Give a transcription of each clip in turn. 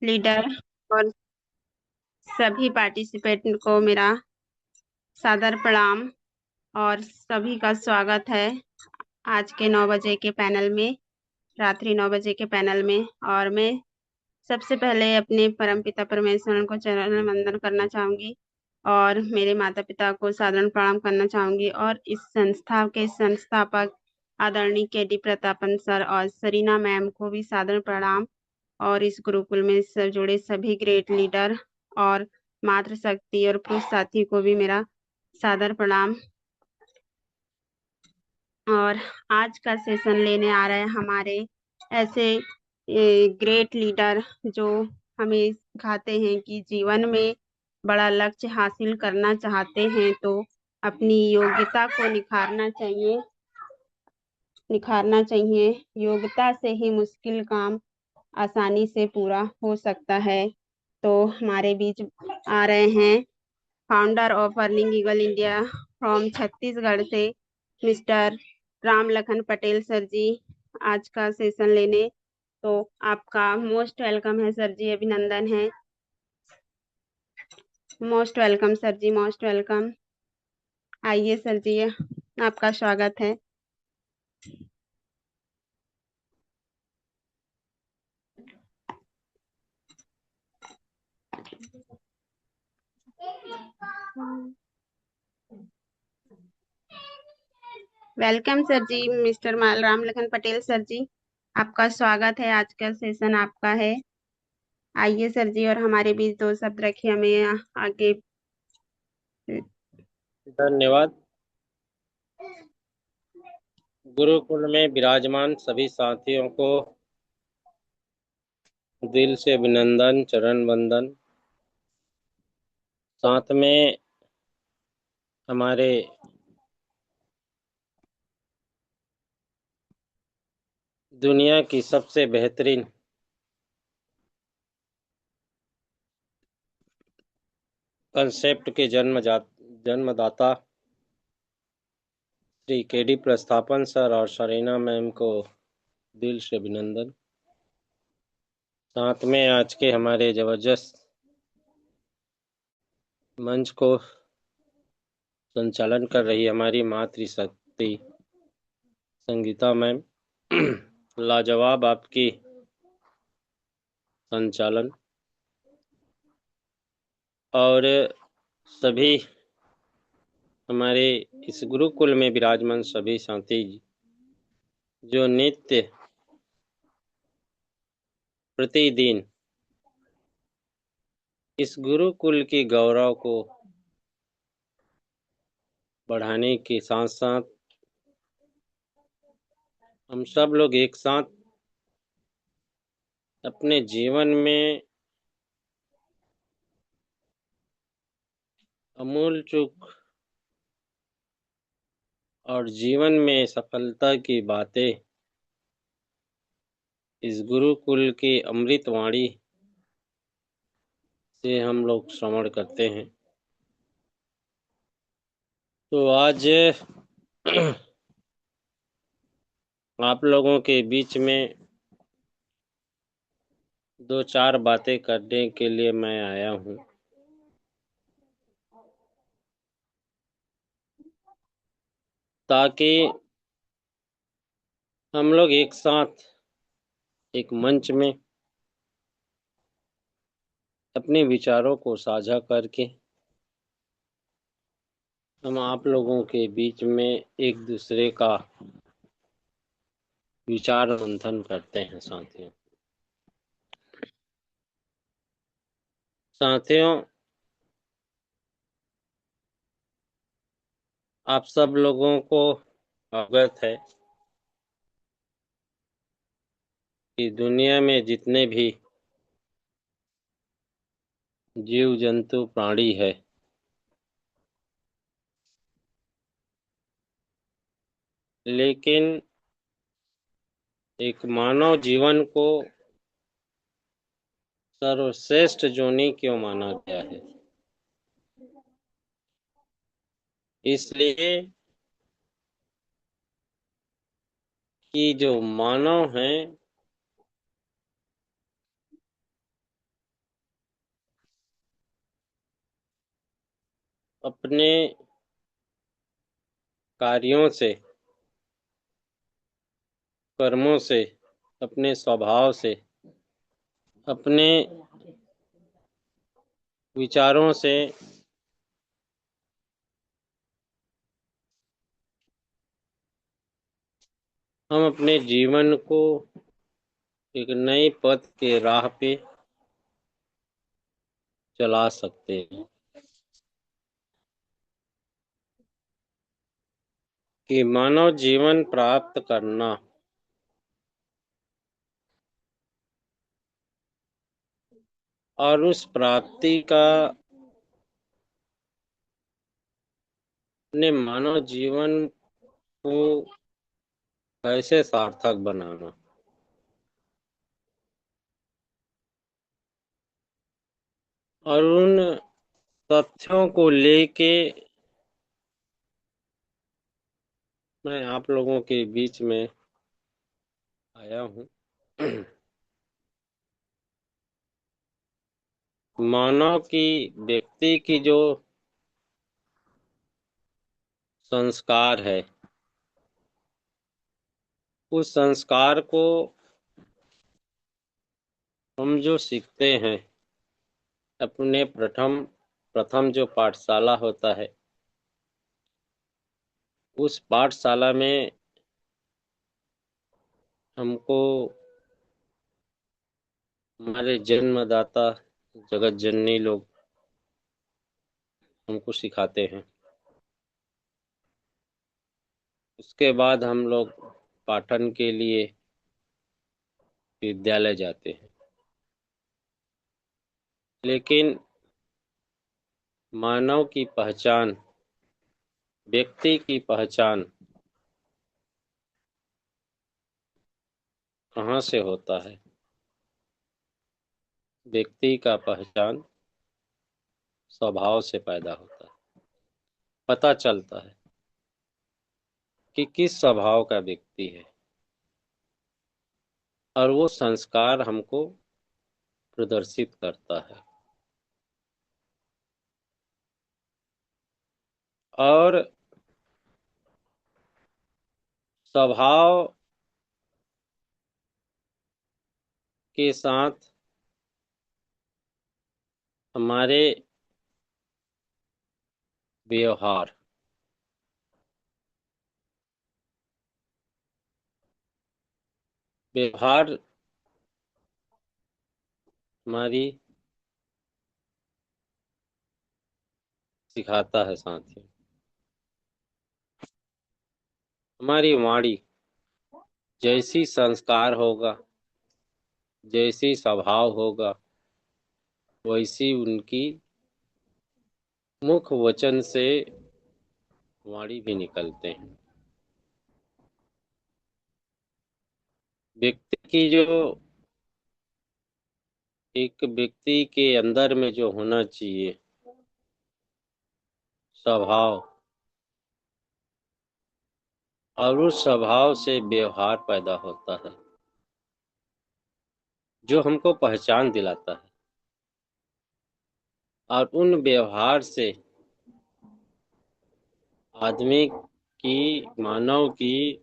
Leader और सभी participant को मेरा सादर प्रणाम और सभी का स्वागत है आज के 9 बजे के पैनल में, रात्रि 9 बजे के पैनल में। और मैं सबसे पहले अपने परमपिता परमेश्वर को चरण वंदन करना चाहूंगी और मेरे माता पिता को सादर प्रणाम करना चाहूंगी और इस संस्था के संस्थापक आदरणीय के डी प्रतापन सर और सरीना मैम को भी सादर प्रणाम। और इस गुरुकुल में सब जुड़े सभी ग्रेट लीडर और मातृशक्ति और पुरुष साथी को भी मेरा सादर प्रणाम। और आज का सेशन लेने आ रहे हैं हमारे ऐसे ग्रेट लीडर जो हमें सिखाते हैं कि जीवन में बड़ा लक्ष्य हासिल करना चाहते हैं तो अपनी योग्यता को निखारना चाहिए। योग्यता से ही मुश्किल काम आसानी से पूरा हो सकता है। तो हमारे बीच आ रहे हैं founder of Earning Eagle India from Chhattisgarh से मिस्टर राम लखन पटेल सर जी आज का सेशन लेने। तो आपका मोस्ट वेलकम है सर जी, अभिनंदन है। Most welcome sir ji, most welcome. आइए सर जी, आपका स्वागत है। वेलकम सर जी, मिस्टर राम लखन पटेल सर जी, आपका स्वागत है। आज का सेशन आपका है। आइए सर जी, और हमारे बीच दो शब्द रखिए, हमें आगे। धन्यवाद। गुरुकुल में विराजमान सभी साथियों को दिल से अभिनंदन, चरण वंदन। साथ में हमारे दुनिया की सबसे बेहतरीन कंसेप्ट के जन्मदाता श्री के.डी. प्रस्थापन सर और सरीना मैम को दिल से अभिनंदन। साथ में आज के हमारे जबरदस्त मंच को संचालन कर रही हमारी मातृशक्ति संगीता मैम, लाजवाब आपकी संचालन। और सभी हमारे इस गुरुकुल में विराजमान सभी साथी जो नित्य प्रतिदिन इस गुरुकुल के गौरव को बढ़ाने के साथ साथ हम सब लोग एक साथ अपने जीवन में अमूल चूक और जीवन में सफलता की बातें इस गुरुकुल की अमृत वाणी से हम लोग श्रवण करते हैं। तो आज आप लोगों के बीच में दो चार बातें करने के लिए मैं आया हूँ, ताकि हम लोग एक साथ एक मंच में अपने विचारों को साझा करके हम आप लोगों के बीच में एक दूसरे का विचार मंथन करते हैं। साथियों, आप सब लोगों को अवगत है कि दुनिया में जितने भी जीव जंतु प्राणी है, लेकिन एक मानव जीवन को सर्वश्रेष्ठ जोनी क्यों माना गया है? इसलिए कि जो मानव हैं अपने कार्यों से, कर्मों से, अपने स्वभाव से, अपने विचारों से हम अपने जीवन को एक नए पथ के राह पे चला सकते हैं। कि मानव जीवन प्राप्त करना और उस प्राप्ति का अपने मानव जीवन को कैसे सार्थक बनाना, और उन तथ्यों को लेके मैं आप लोगों के बीच में आया हूँ। मानव की, व्यक्ति की जो संस्कार है, उस संस्कार को हम जो सीखते हैं अपने प्रथम प्रथम जो पाठशाला होता है, उस पाठशाला में हमको हमारे जन्मदाता जगत जननी लोग हमको सिखाते हैं। उसके बाद हम लोग पाठन के लिए विद्यालय जाते हैं। लेकिन मानव की पहचान, व्यक्ति की पहचान कहाँ से होता है? व्यक्ति का पहचान स्वभाव से पैदा होता है। पता चलता है कि किस स्वभाव का व्यक्ति है, और वो संस्कार हमको प्रदर्शित करता है। और स्वभाव के साथ हमारे व्यवहार, व्यवहार हमारी सिखाता है साथियों। हमारी वाणी जैसी संस्कार होगा, जैसी स्वभाव होगा, वैसी उनकी मुख वचन से वाणी भी निकलते हैं। व्यक्ति की जो, एक व्यक्ति के अंदर में जो होना चाहिए स्वभाव, और उस स्वभाव से व्यवहार पैदा होता है जो हमको पहचान दिलाता है। और उन व्यवहार से आदमी की, मानव की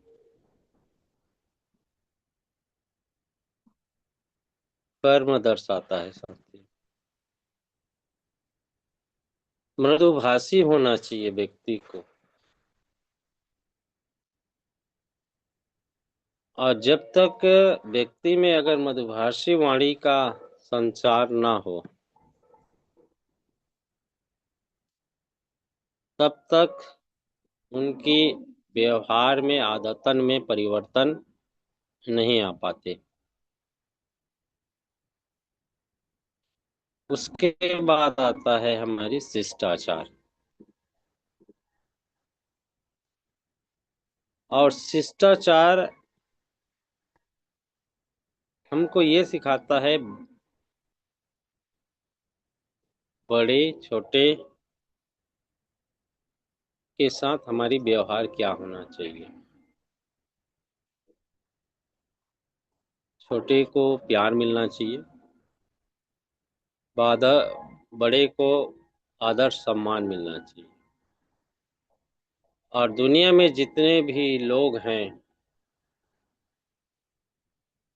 कर्म दर्शाता है साथी। मृदुभाषी होना चाहिए व्यक्ति को। और जब तक व्यक्ति में अगर मधुभाषी वाणी का संचार ना हो, तब तक उनकी व्यवहार में, आदतन में परिवर्तन नहीं आ पाते। उसके बाद आता है हमारी शिष्टाचार। और शिष्टाचार हमको ये सिखाता है बड़े छोटे के साथ हमारी व्यवहार क्या होना चाहिए। छोटे को प्यार मिलना चाहिए, बड़े को आदर सम्मान मिलना चाहिए। और दुनिया में जितने भी लोग हैं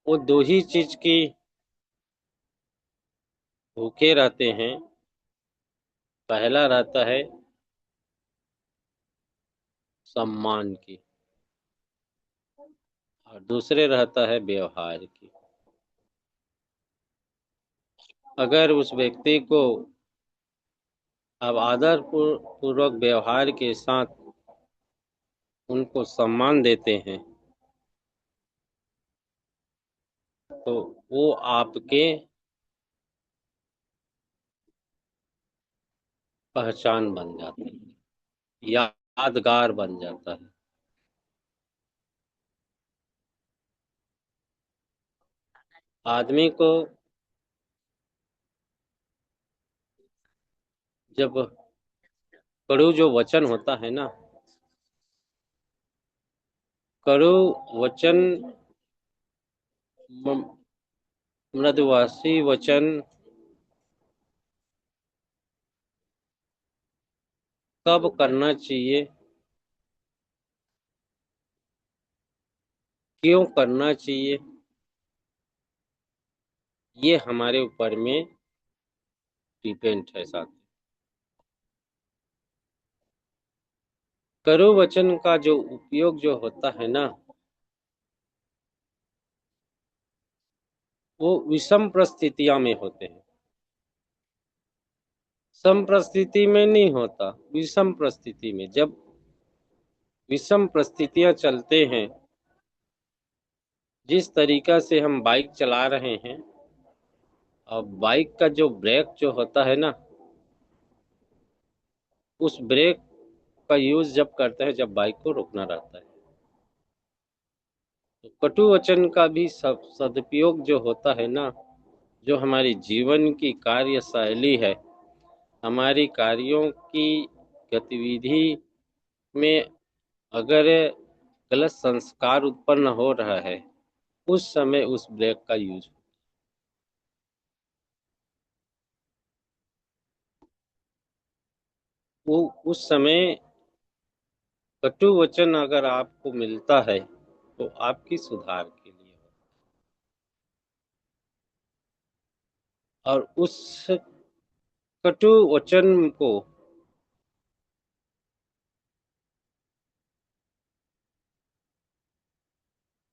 वो दो ही चीज की भूखे रहते हैं। पहला रहता है सम्मान की और दूसरे रहता है व्यवहार की। अगर उस व्यक्ति को आप आदर पूर्वक व्यवहार के साथ उनको सम्मान देते हैं तो वो आपके पहचान बन जाते हैं, यादगार बन जाता है। आदमी को जब कड़ू जो वचन होता है ना, कड़ू वचन, मृदुभाषी वचन कब करना चाहिए, क्यों करना चाहिए, ये हमारे ऊपर में डिपेंड है साथ। कड़ू वचन का जो उपयोग जो होता है ना, वो विषम परिस्थितियों में होते हैं। सम परिस्थिति में नहीं होता, विषम परिस्थिति में। जब विषम परिस्थितियां चलते हैं, जिस तरीका से हम बाइक चला रहे हैं, और बाइक का जो ब्रेक जो होता है ना, उस ब्रेक का यूज जब करते हैं जब बाइक को रोकना रहता है। तो कटु वचन का भी सदुपयोग जो होता है ना, जो हमारी जीवन की कार्य शैली है, हमारी कार्यों की गतिविधि में अगर गलत संस्कार उत्पन्न हो रहा है, उस समय उस ब्रेक का यूज। वो उस समय कटु वचन अगर आपको मिलता है तो आपकी सुधार के लिए हो। और उस कटु वचन को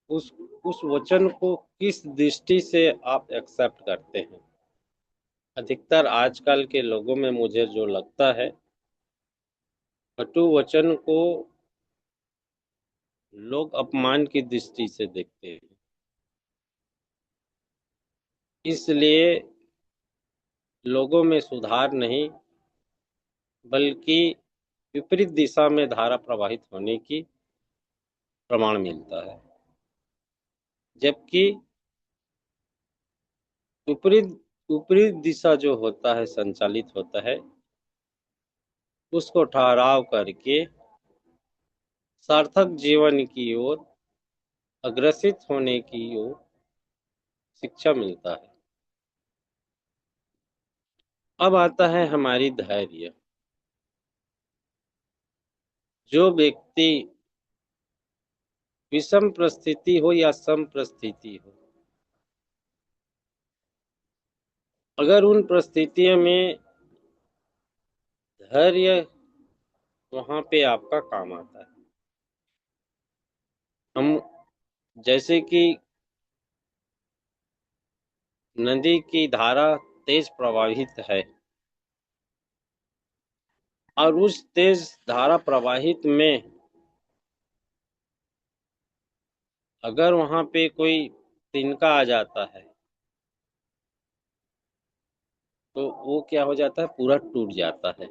उस वचन को किस दृष्टि से आप एक्सेप्ट करते हैं। अधिकतर आजकल के लोगों में मुझे जो लगता है, कटु वचन को लोग अपमान की दृष्टि से देखते हैं। इसलिए लोगों में सुधार नहीं, बल्कि विपरीत दिशा में धारा प्रवाहित होने की प्रमाण मिलता है। जबकि विपरीत विपरीत दिशा जो होता है, संचालित होता है, उसको ठहराव करके सार्थक जीवन की ओर अग्रसित होने की ओर शिक्षा मिलता है। अब आता है हमारी धैर्य। जो व्यक्ति विषम परिस्थिति हो या सम परिस्थिति हो, अगर उन परिस्थितियों में धैर्य वहां पे आपका काम आता है। हम जैसे कि नदी की धारा तेज प्रवाहित है, और उस तेज धारा प्रवाहित में अगर वहां पे कोई तिनका आ जाता है तो वो क्या हो जाता है, पूरा टूट जाता है।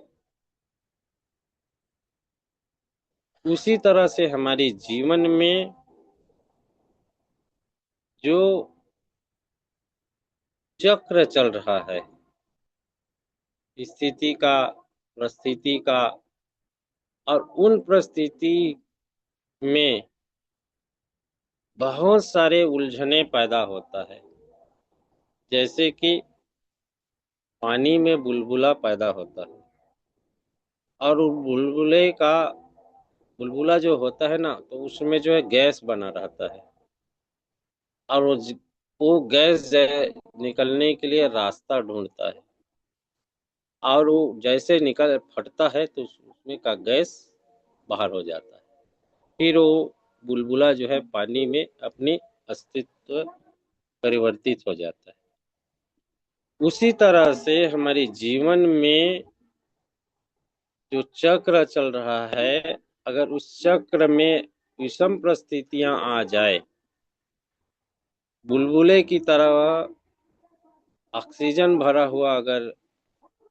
उसी तरह से हमारे जीवन में जो चक्र चल रहा है, स्थिति का, परिस्थिति का, और उन परिस्थिति में बहुत सारे उलझने पैदा होता है। जैसे कि पानी में बुलबुला पैदा होता है, और उस बुलबुले का बुलबुला जो होता है ना, तो उसमें जो है गैस बना रहता है, और वो गैस निकलने के लिए रास्ता ढूंढता है, और वो जैसे निकल फटता है तो उसमें का गैस बाहर हो जाता है। फिर वो बुलबुला जो है पानी में अपनी अस्तित्व परिवर्तित हो जाता है। उसी तरह से हमारे जीवन में जो चक्र चल रहा है, अगर उस चक्र में विषम परिस्थितियां आ जाए, बुलबुले की तरह ऑक्सीजन भरा हुआ अगर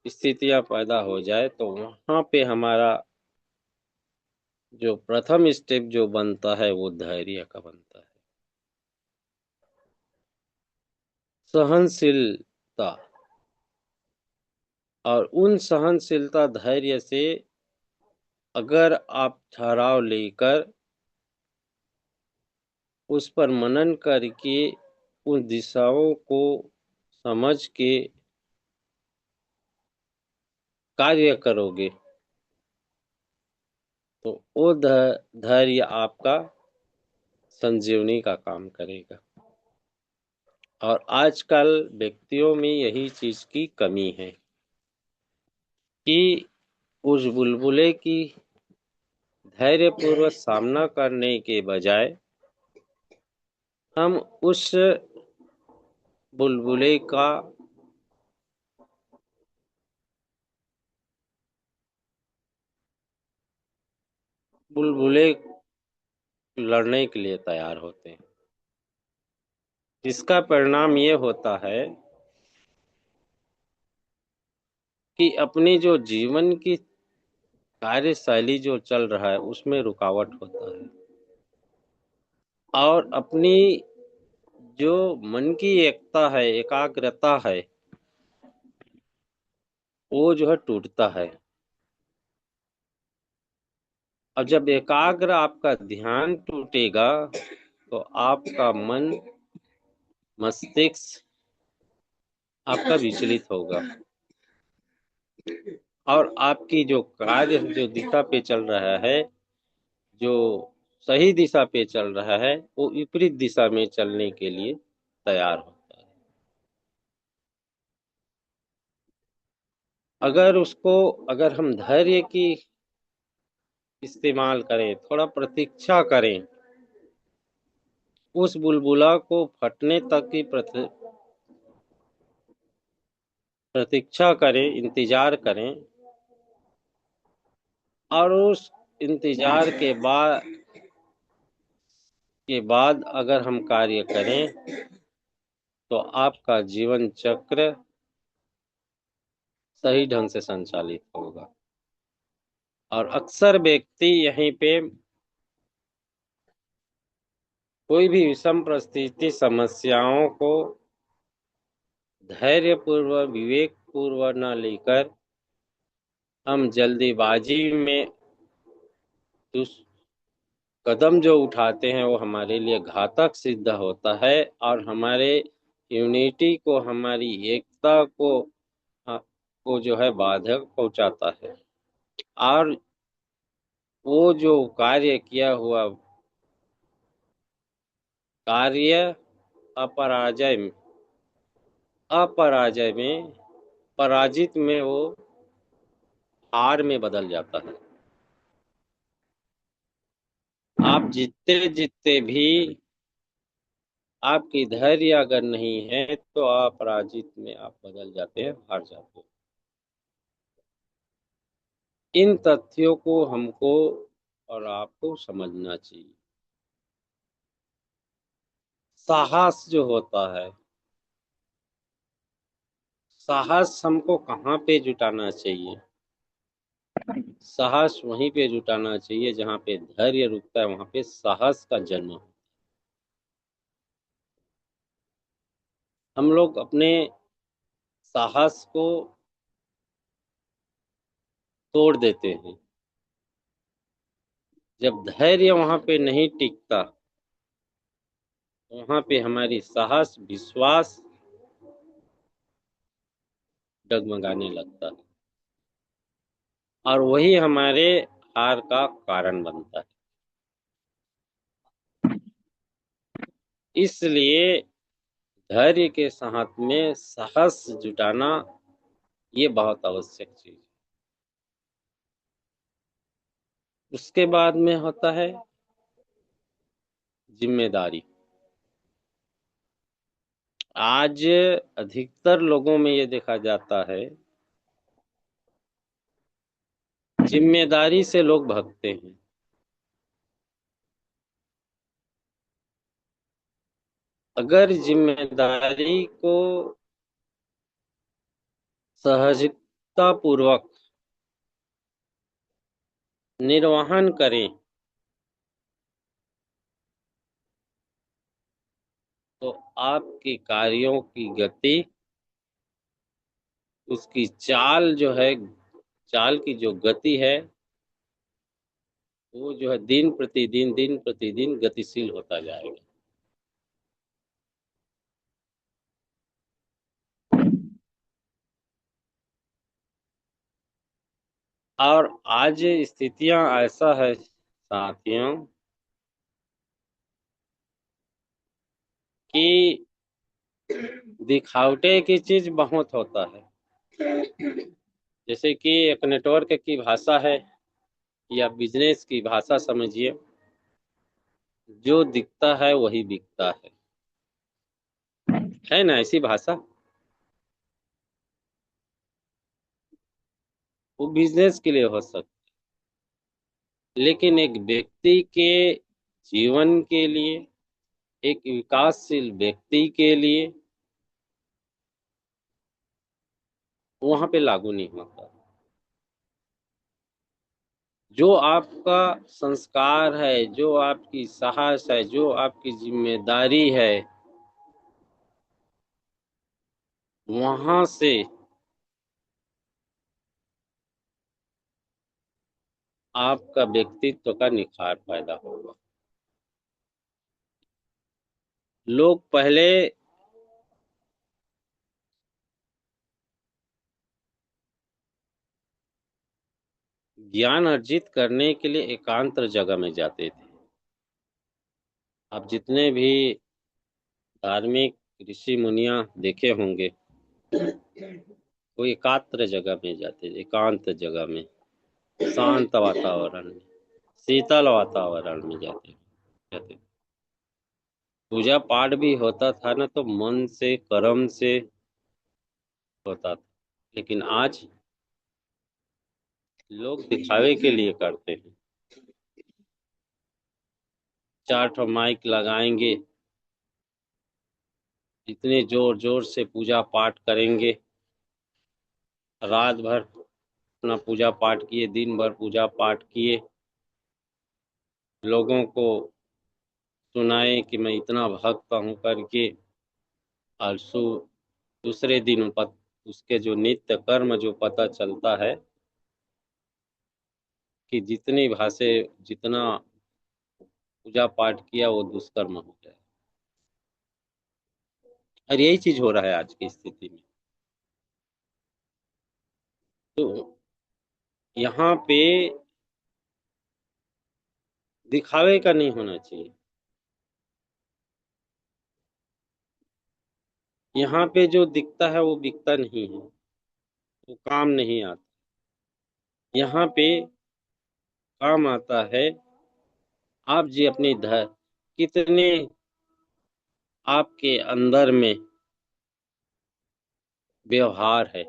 स्थितियां पैदा हो जाए, तो वहां पे हमारा जो प्रथम स्टेप जो बनता है वो धैर्य का बनता है। सहनशीलता, और उन सहनशीलता धैर्य से अगर आप ठहराव लेकर उस पर मनन करके उन दिशाओं को समझ के कार्य करोगे, तो वो धैर्य आपका संजीवनी का काम करेगा। और आजकल व्यक्तियों में यही चीज की कमी है कि उस बुलबुले की धैर्यपूर्वक सामना करने के बजाय हम उस बुलबुले का बुलबुले लड़ने के लिए तैयार होते हैं, जिसका परिणाम ये होता है कि अपनी जो जीवन की कार्यशैली जो चल रहा है उसमें रुकावट होता है, और अपनी जो मन की एकता है, एकाग्रता है, वो जो है टूटता है। अब जब एकाग्र आपका ध्यान टूटेगा, तो आपका मन मस्तिष्क आपका विचलित होगा, और आपकी जो कार्य जो दिशा पे चल रहा है, जो सही दिशा पे चल रहा है, वो विपरीत दिशा में चलने के लिए तैयार होता है। अगर हम धैर्य की इस्तेमाल करें, थोड़ा प्रतीक्षा करें, उस बुलबुला को फटने तक की प्रतीक्षा करें, इंतजार करें, और उस इंतजार के बाद अगर हम कार्य करें, तो आपका जीवन चक्र सही ढंग से संचालित होगा। और अक्सर व्यक्ति यहीं पे कोई भी विषम परिस्थिति समस्याओं को धैर्यपूर्वक विवेक पूर्वक न लेकर हम जल्दीबाजी में उस कदम जो उठाते हैं, वो हमारे लिए घातक सिद्ध होता है, और हमारे यूनिटी को, हमारी एकता को जो है बाधक पहुंचाता है। और वो जो कार्य किया हुआ कार्य अपराजय में अपराजय में पराजित में वो हार में बदल जाता है। आप जीतते जीतते भी आपकी धैर्य अगर नहीं है, तो अपराजित में आप बदल जाते हैं, हार जाते हैं। इन तथ्यों को हमको और आपको समझना चाहिए। साहस जो होता है, साहस हमको कहाँ पे जुटाना चाहिए? साहस वहीं पे जुटाना चाहिए जहाँ पे धैर्य रुकता है, वहां पे साहस का जन्म हो। हम लोग अपने साहस को तोड़ देते हैं। जब धैर्य वहां पे नहीं टिकता, वहां पे हमारी साहस, विश्वास डगमगाने लगता है, और वही हमारे हार का कारण बनता है। इसलिए धैर्य के साथ में साहस जुटाना ये बहुत आवश्यक चीज है। उसके बाद में होता है जिम्मेदारी। आज अधिकतर लोगों में ये देखा जाता है, जिम्मेदारी से लोग भागते हैं। अगर जिम्मेदारी को सहजता पूर्वक निर्वहन करें तो आपके कार्यों की गति, उसकी चाल जो है, चाल की जो गति है, वो जो है दिन प्रतिदिन गतिशील होता जाएगा। और आज स्थितियां ऐसा है साथियों कि दिखावटे की चीज बहुत होता है। जैसे कि एक नेटवर्क की भाषा है या बिजनेस की भाषा समझिए, जो दिखता है वही बिकता है ना ऐसी भाषा। वो बिजनेस के लिए हो सकता, लेकिन एक व्यक्ति के जीवन के लिए, एक विकासशील व्यक्ति के लिए वहां पे लागू नहीं होता। जो आपका संस्कार है, जो आपकी साहस है, जो आपकी जिम्मेदारी है, वहां से आपका व्यक्तित्व का निखार पैदा होगा। लोग पहले ज्ञान अर्जित करने के लिए एकांत जगह में जाते थे। आप जितने भी धार्मिक ऋषि मुनिया देखे होंगे, वो एकांत जगह में जाते थे, एकांत जगह में, शांत वातावरण में, शीतल वातावरण में जाते जाते। पूजा पाठ भी होता था ना तो मन से, कर्म से होता था। लेकिन आज लोग दिखावे के लिए करते हैं। चार ठो माइक लगाएंगे, इतने जोर जोर से पूजा पाठ करेंगे, रात भर अपना पूजा पाठ किए, दिन भर पूजा पाठ किए, लोगों को सुनाए कि मैं इतना भक्त हूँ करके। और दूसरे दिन उसके जो नित्य कर्म जो पता चलता है कि जितनी भाषे जितना पूजा पाठ किया वो दुष्कर्म हो गया। और यही चीज हो रहा है आज की स्थिति में। तो यहाँ पे दिखावे का नहीं होना चाहिए। यहाँ पे जो दिखता है वो बिकता नहीं है, वो काम नहीं आता। यहाँ पे काम आता है आप जी अपनी कितने आपके अंदर में व्यवहार है,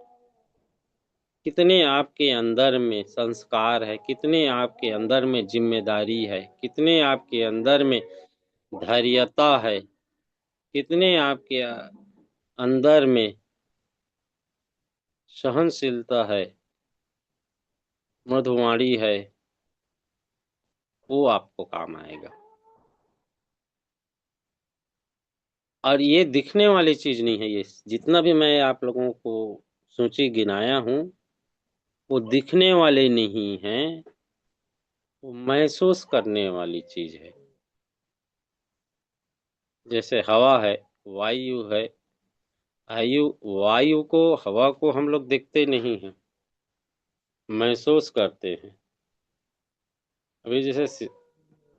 कितने आपके अंदर में संस्कार है, कितने आपके अंदर में जिम्मेदारी है, कितने आपके अंदर में धैर्यता है, कितने आपके अंदर में सहनशीलता है, मृदुवाणी है, वो आपको काम आएगा। और ये दिखने वाली चीज नहीं है। ये जितना भी मैं आप लोगों को सूची गिनाया हूँ, वो दिखने वाले नहीं हैं, वो महसूस करने वाली चीज है। जैसे हवा है, वायु है, वायु वायु को, हवा को हम लोग देखते नहीं हैं, महसूस करते हैं। अभी जैसे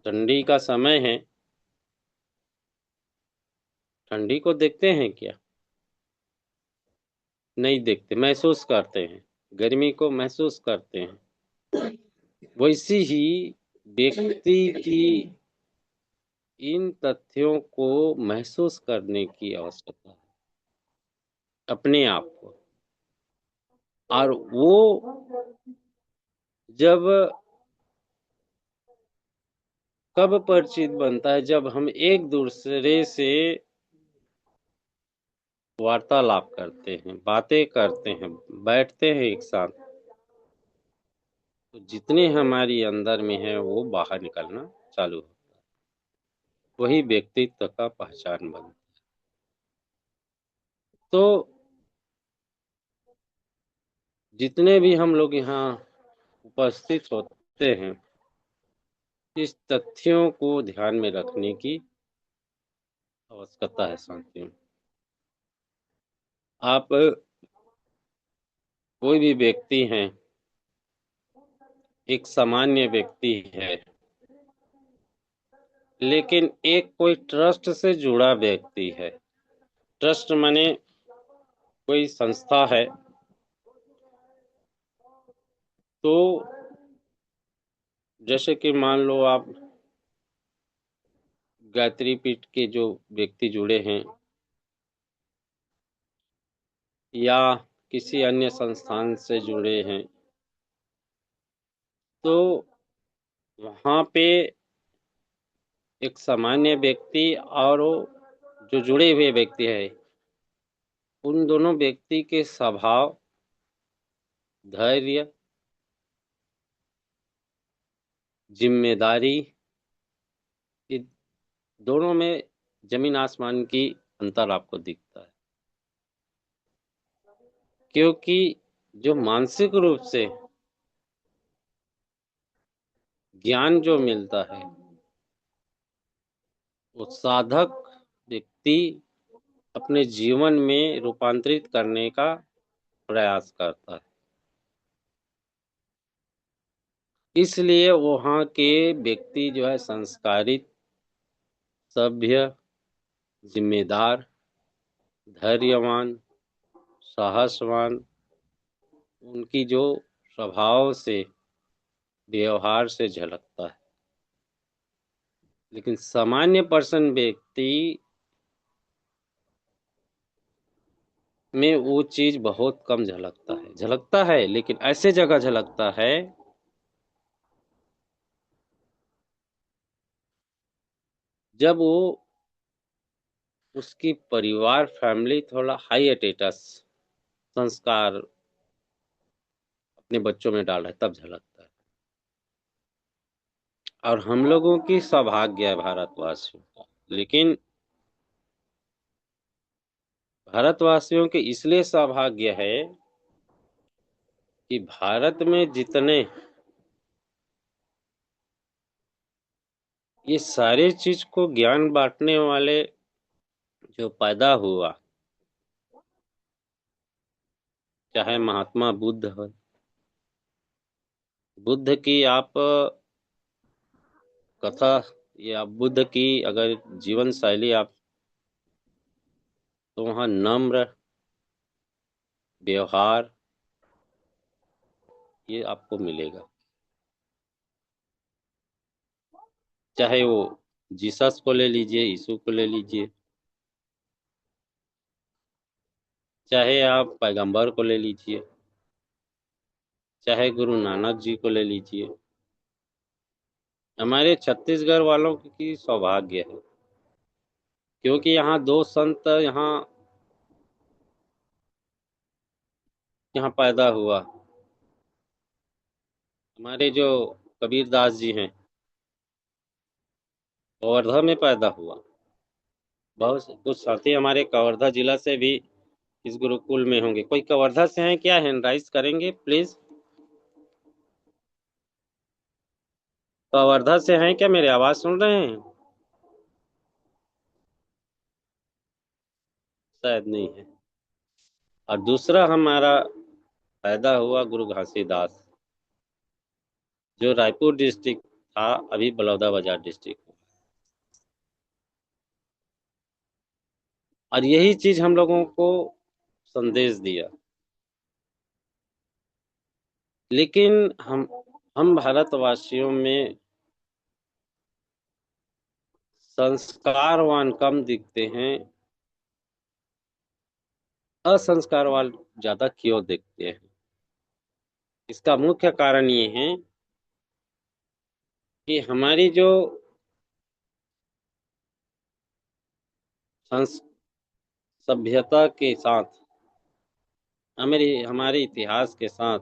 ठंडी का समय है, ठंडी को देखते हैं क्या? नहीं देखते, महसूस करते हैं। गर्मी को महसूस करते हैं। वैसी ही व्यक्ति की इन तथ्यों को महसूस करने की आवश्यकता है अपने आप को। और वो जब कब परिचित बनता है, जब हम एक दूसरे से वार्तालाप करते हैं, बातें करते हैं, बैठते हैं एक साथ, तो जितने हमारी अंदर में है वो बाहर निकलना चालू होता है। वही व्यक्तित्व का पहचान बनता है। तो जितने भी हम लोग यहाँ उपस्थित होते हैं, इस तथ्यों को ध्यान में रखने की आवश्यकता है साथियों। आप कोई भी व्यक्ति हैं, एक सामान्य व्यक्ति है, लेकिन एक कोई ट्रस्ट से जुड़ा व्यक्ति है। ट्रस्ट माने कोई संस्था है। तो जैसे कि मान लो आप गायत्री पीठ के जो व्यक्ति जुड़े हैं, या किसी अन्य संस्थान से जुड़े हैं, तो वहाँ पे एक सामान्य व्यक्ति और वो जो जुड़े हुए व्यक्ति है, उन दोनों व्यक्ति के स्वभाव, धैर्य, जिम्मेदारी, ये दोनों में जमीन आसमान की अंतर आपको दिखता है। क्योंकि जो मानसिक रूप से ज्ञान जो मिलता है, वो साधक व्यक्ति अपने जीवन में रूपांतरित करने का प्रयास करता है। इसलिए वहाँ के व्यक्ति जो है संस्कारित, सभ्य, जिम्मेदार, धैर्यवान, साहसवान, उनकी जो स्वभाव से, व्यवहार से झलकता है। लेकिन सामान्य पर्सन व्यक्ति में वो चीज बहुत कम झलकता है। झलकता है लेकिन ऐसे जगह झलकता है जब वो उसकी परिवार, फैमिली थोड़ा हाई स्टेटस संस्कार अपने बच्चों में डाल रहा है, तब झलकता है। और हम लोगों की सौभाग्य है भारतवासियों का। लेकिन भारतवासियों के इसलिए सौभाग्य है कि भारत में जितने ये सारे चीज को ज्ञान बांटने वाले जो पैदा हुआ, चाहे महात्मा बुद्ध हो, बुद्ध की आप कथा या बुद्ध की अगर जीवन शैली आप, तो वहाँ नम्र व्यवहार ये आपको मिलेगा। चाहे वो जीसस को ले लीजिए, यीशु को ले लीजिए, चाहे आप पैगंबर को ले लीजिए, चाहे गुरु नानक जी को ले लीजिए। हमारे छत्तीसगढ़ वालों की सौभाग्य है, क्योंकि यहाँ दो संत यहाँ यहाँ पैदा हुआ। हमारे जो कबीरदास जी हैं, कवर्धा में पैदा हुआ। बहुत कुछ साथी हमारे कवर्धा जिला से भी इस गुरुकुल में होंगे। कोई कवर्धा से हैं क्या? हैंड राइज करेंगे प्लीज। कवर्धा से हैं क्या? मेरी आवाज सुन रहे हैं? शायद नहीं है। और दूसरा हमारा पैदा हुआ गुरु घासीदास, जो रायपुर डिस्ट्रिक्ट था, अभी बलौदाबाजार डिस्ट्रिक्ट हुआ। और यही चीज हम लोगों को संदेश दिया। लेकिन हम भारतवासियों में संस्कारवान कम दिखते हैं, असंस्कारवान ज्यादा क्यों दिखते हैं? इसका मुख्य कारण ये है कि हमारी जो संस सभ्यता के साथ, हमारे इतिहास के साथ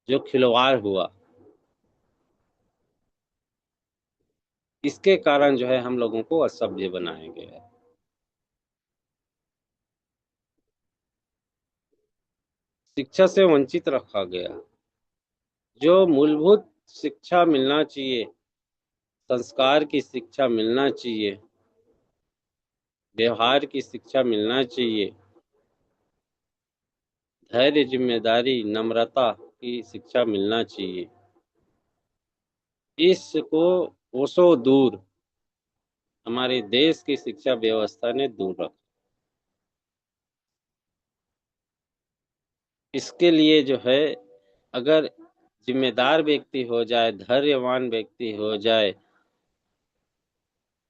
जो खिलवाड़ हुआ, इसके कारण जो है हम लोगों को असभ्य बनाया गया है। शिक्षा से वंचित रखा गया। जो मूलभूत शिक्षा मिलना चाहिए, संस्कार की शिक्षा मिलना चाहिए, व्यवहार की शिक्षा मिलना चाहिए, धैर्य, जिम्मेदारी, नम्रता की शिक्षा मिलना चाहिए, इसको कोसों दूर हमारे देश की शिक्षा व्यवस्था ने दूर रखा। इसके लिए जो है, अगर जिम्मेदार व्यक्ति हो जाए, धैर्यवान व्यक्ति हो जाए,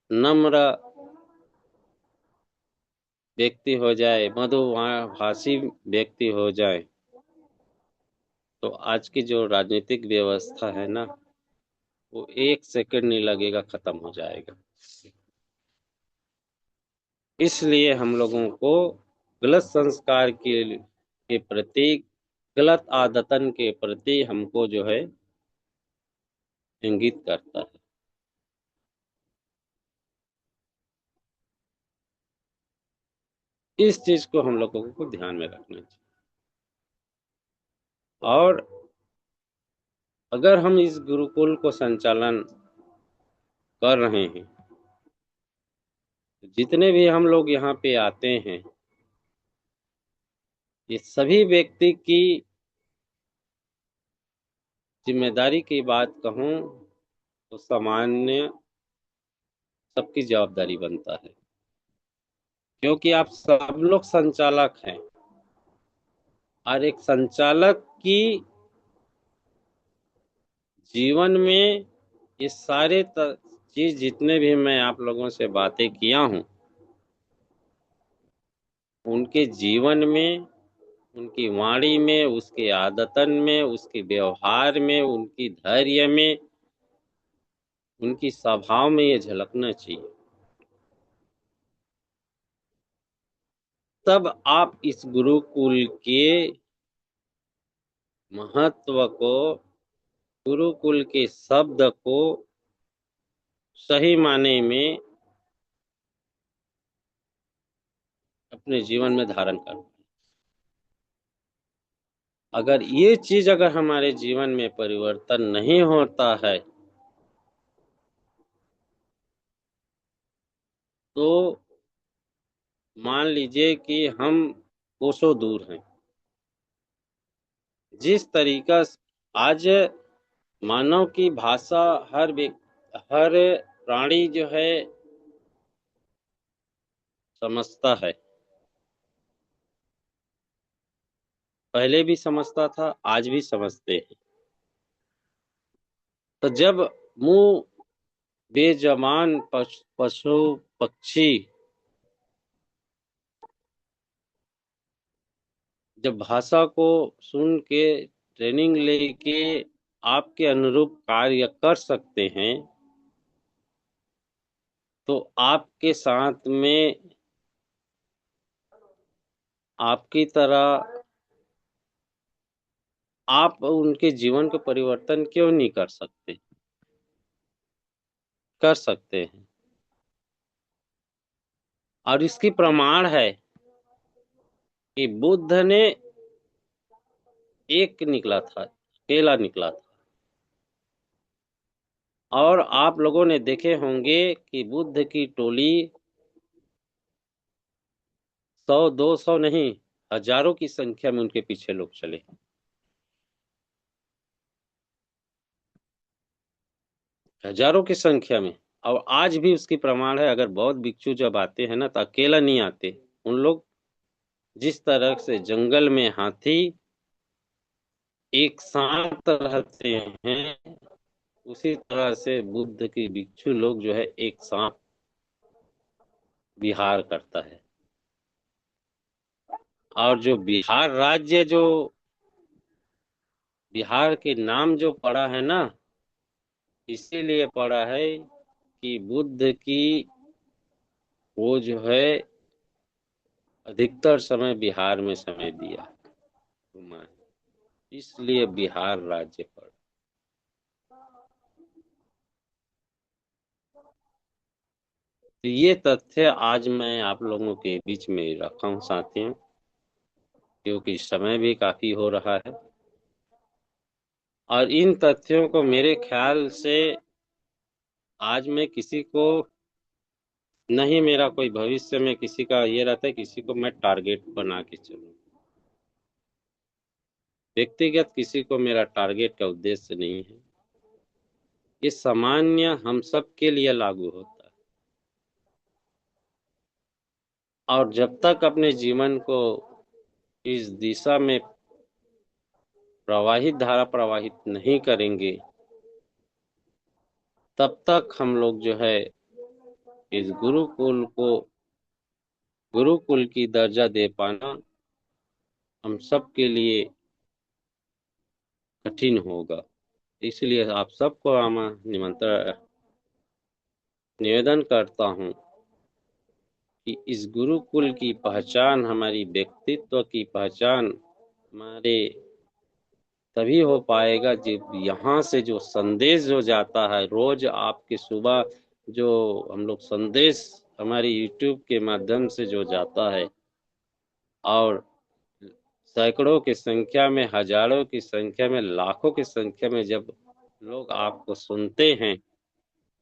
नम्र व्यक्ति हो जाए, मधुभाषी व्यक्ति हो जाए, तो आज की जो राजनीतिक व्यवस्था है ना, वो एक सेकंड नहीं लगेगा, खत्म हो जाएगा। इसलिए हम लोगों को गलत संस्कार के प्रति, गलत आदतन के प्रति हमको जो है इंगित करता है। इस चीज को हम लोगों को ध्यान में रखना चाहिए। और अगर हम इस गुरुकुल को संचालन कर रहे हैं, जितने भी हम लोग यहाँ पे आते हैं, ये सभी व्यक्ति की जिम्मेदारी की बात कहूँ तो सामान्य सबकी जवाबदारी बनता है, क्योंकि आप सब लोग संचालक हैं। और एक संचालक की जीवन में ये सारे चीज जितने भी मैं आप लोगों से बातें किया हूँ, उनके जीवन में, उनकी वाणी में, उसके आदतन में, उसके व्यवहार में, उनकी धैर्य में, उनकी स्वभाव में ये झलकना चाहिए। तब आप इस गुरुकुल के महत्व को, गुरुकुल के शब्द को सही माने में अपने जीवन में धारण कर। अगर ये चीज अगर हमारे जीवन में परिवर्तन नहीं होता है, तो मान लीजिए कि हम कोसों दूर हैं। जिस तरीका से आज मानव की भाषा हर प्राणी जो है समझता है, पहले भी समझता था, आज भी समझते हैं। तो जब मुंह बेजबान पशु पक्षी जब भाषा को सुन के, ट्रेनिंग लेके आपके अनुरूप कार्य कर सकते हैं, तो आपके साथ में आपकी तरह आप उनके जीवन को परिवर्तन क्यों नहीं कर सकते? कर सकते हैं। और इसकी प्रमाण है कि बुद्ध ने एक निकला था, अकेला निकला था। और आप लोगों ने देखे होंगे कि बुद्ध की टोली 100 200 नहीं, हजारों की संख्या में उनके पीछे लोग चले। हजारों की संख्या में। और आज भी उसकी प्रमाण है, अगर बौद्ध भिक्षु जब आते हैं ना तो अकेला नहीं आते। उन लोग जिस तरह से जंगल में हाथी एक साथ रहते हैं, उसी तरह से बुद्ध की भिक्षु लोग जो है एक साथ विहार करता है। और जो बिहार राज्य, जो बिहार के नाम जो पड़ा है ना, इसीलिए पड़ा है कि बुद्ध की वो जो है अधिकतर समय बिहार में समय दिया, घुमा है। इसलिए बिहार राज्य पड़ा। तो ये तथ्य आज मैं आप लोगों के बीच में रखा हूँ साथियों, क्योंकि समय भी काफी हो रहा है। और इन तथ्यों को मेरे ख्याल से आज मैं किसी को नहीं, मेरा कोई भविष्य में किसी का ये रहता है, किसी को मैं टारगेट बना के चलूं। व्यक्तिगत किसी को मेरा टारगेट का उद्देश्य नहीं है। ये सामान्य हम सब के लिए लागू होता है। और जब तक अपने जीवन को इस दिशा में प्रवाहित, धारा प्रवाहित नहीं करेंगे, तब तक हम लोग जो है इस गुरुकुल की दर्जा दे पाना हम सब के लिए कठिन होगा। इसलिए आप सबको निमंत्रण निवेदन करता हूँ कि इस गुरुकुल की पहचान, हमारी व्यक्तित्व की पहचान हमारे तभी हो पाएगा जब यहाँ से जो संदेश जो जाता है रोज आपके सुबह, जो हम लोग संदेश हमारे यूट्यूब के माध्यम से जो जाता है, और सैकड़ों की संख्या में, हजारों की संख्या में, लाखों की संख्या में जब लोग आपको सुनते हैं,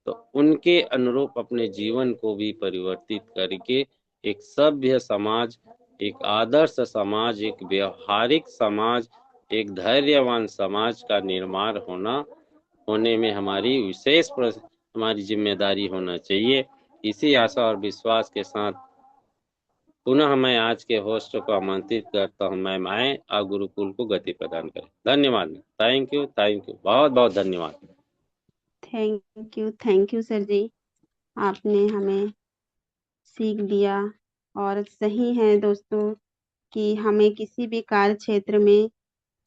तो उनके अनुरूप अपने जीवन को भी परिवर्तित करके एक सभ्य समाज, एक आदर्श समाज, एक व्यवहारिक समाज, एक धैर्यवान समाज का निर्माण होने में हमारी जिम्मेदारी होना चाहिए। इसी आशा और विश्वास के साथ पुनः मैं आज के होस्ट को आमंत्रित करता हूं, मैम आए और गुरुकुल को गति प्रदान करें। धन्यवाद। थैंक यू, थैंक यू, बहुत बहुत धन्यवाद। थैंक यू सर जी, आपने हमें सीख दिया। और सही है दोस्तों कि हमें किसी भी कार्य क्षेत्र में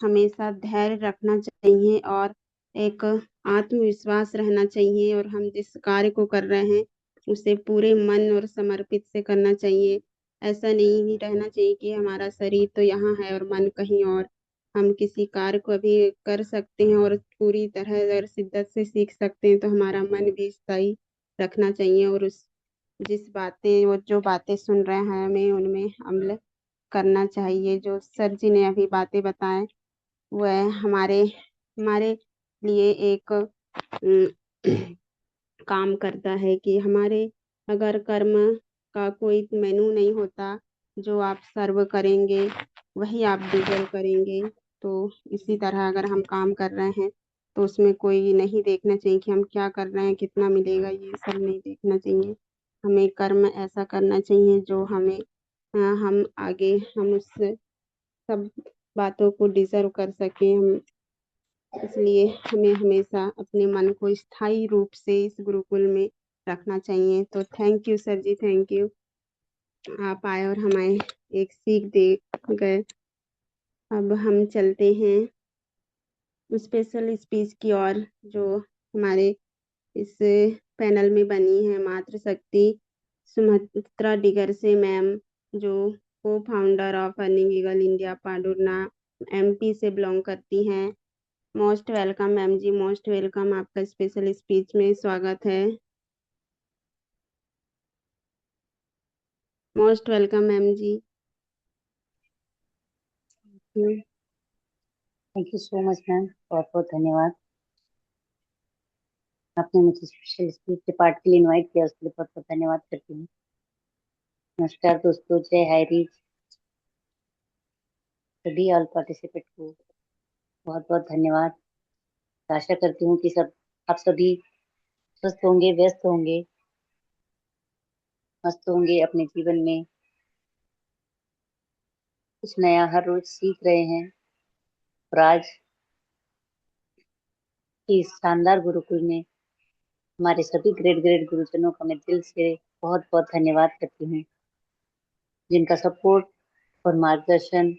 हमेशा धैर्य रखना चाहिए और एक आत्मविश्वास रहना चाहिए, और हम जिस कार्य को कर रहे हैं उसे पूरे मन और समर्पित से करना चाहिए। ऐसा नहीं रहना चाहिए कि हमारा शरीर तो यहाँ है और मन कहीं और। हम किसी कार्य को अभी कर सकते हैं और पूरी तरह अगर शिद्दत से सीख सकते हैं तो हमारा मन भी सही रखना चाहिए, और उस वो जो बातें सुन रहे हैं हमें उनमें अमल करना चाहिए। जो सर जी ने अभी बातें बताएं वह हमारे हमारे लिए एक काम करता है कि हमारे अगर कर्म का कोई मेनू नहीं होता, जो आप सर्व करेंगे वही आप डिजर्व करेंगे। तो इसी तरह अगर हम काम कर रहे हैं तो उसमें कोई नहीं देखना चाहिए कि हम क्या कर रहे हैं, कितना मिलेगा, ये सब नहीं देखना चाहिए। हमें कर्म ऐसा करना चाहिए जो हमें हम आगे हम उस सब बातों को डिजर्व कर सकें हम। इसलिए हमें हमेशा अपने मन को स्थायी रूप से इस गुरुकुल में रखना चाहिए। तो thank you sir ji, thank you, आप आए और हमें एक सीख दे गए। अब हम चलते हैं स्पेशल स्पीच की ओर, जो हमारे इस पैनल में बनी है मातृशक्ति सुमित्रा डिगर से मैम, जो को founder of Earning Eagle India Pandhurna MP से बिलोंग करती हैं। Most welcome ma'am ji, most welcome, आपका स्पेशल स्पीच में स्वागत है। Most welcome ma'am ji. Thank you so much ma'am, बहुत बहुत धन्यवाद। आपने मुझे स्पेशल स्पीच के पार्ट के लिए इनवाइट किया, उसके लिए बहुत बहुत धन्यवाद करती हूँ। नमस्कार दोस्तों, जय हाईरीच सभी ऑल पार्टिसिपेट को बहुत बहुत धन्यवाद। आशा करती हूँ कि आप सभी स्वस्थ होंगे, व्यस्त होंगे, मस्त होंगे अपने जीवन में। कुछ नया हर रोज सीख रहे हैं। और आज की इस शानदार गुरुकुल में हमारे सभी ग्रेट ग्रेट गुरुजनों का मैं दिल से बहुत बहुत धन्यवाद करती हूँ, जिनका सपोर्ट और मार्गदर्शन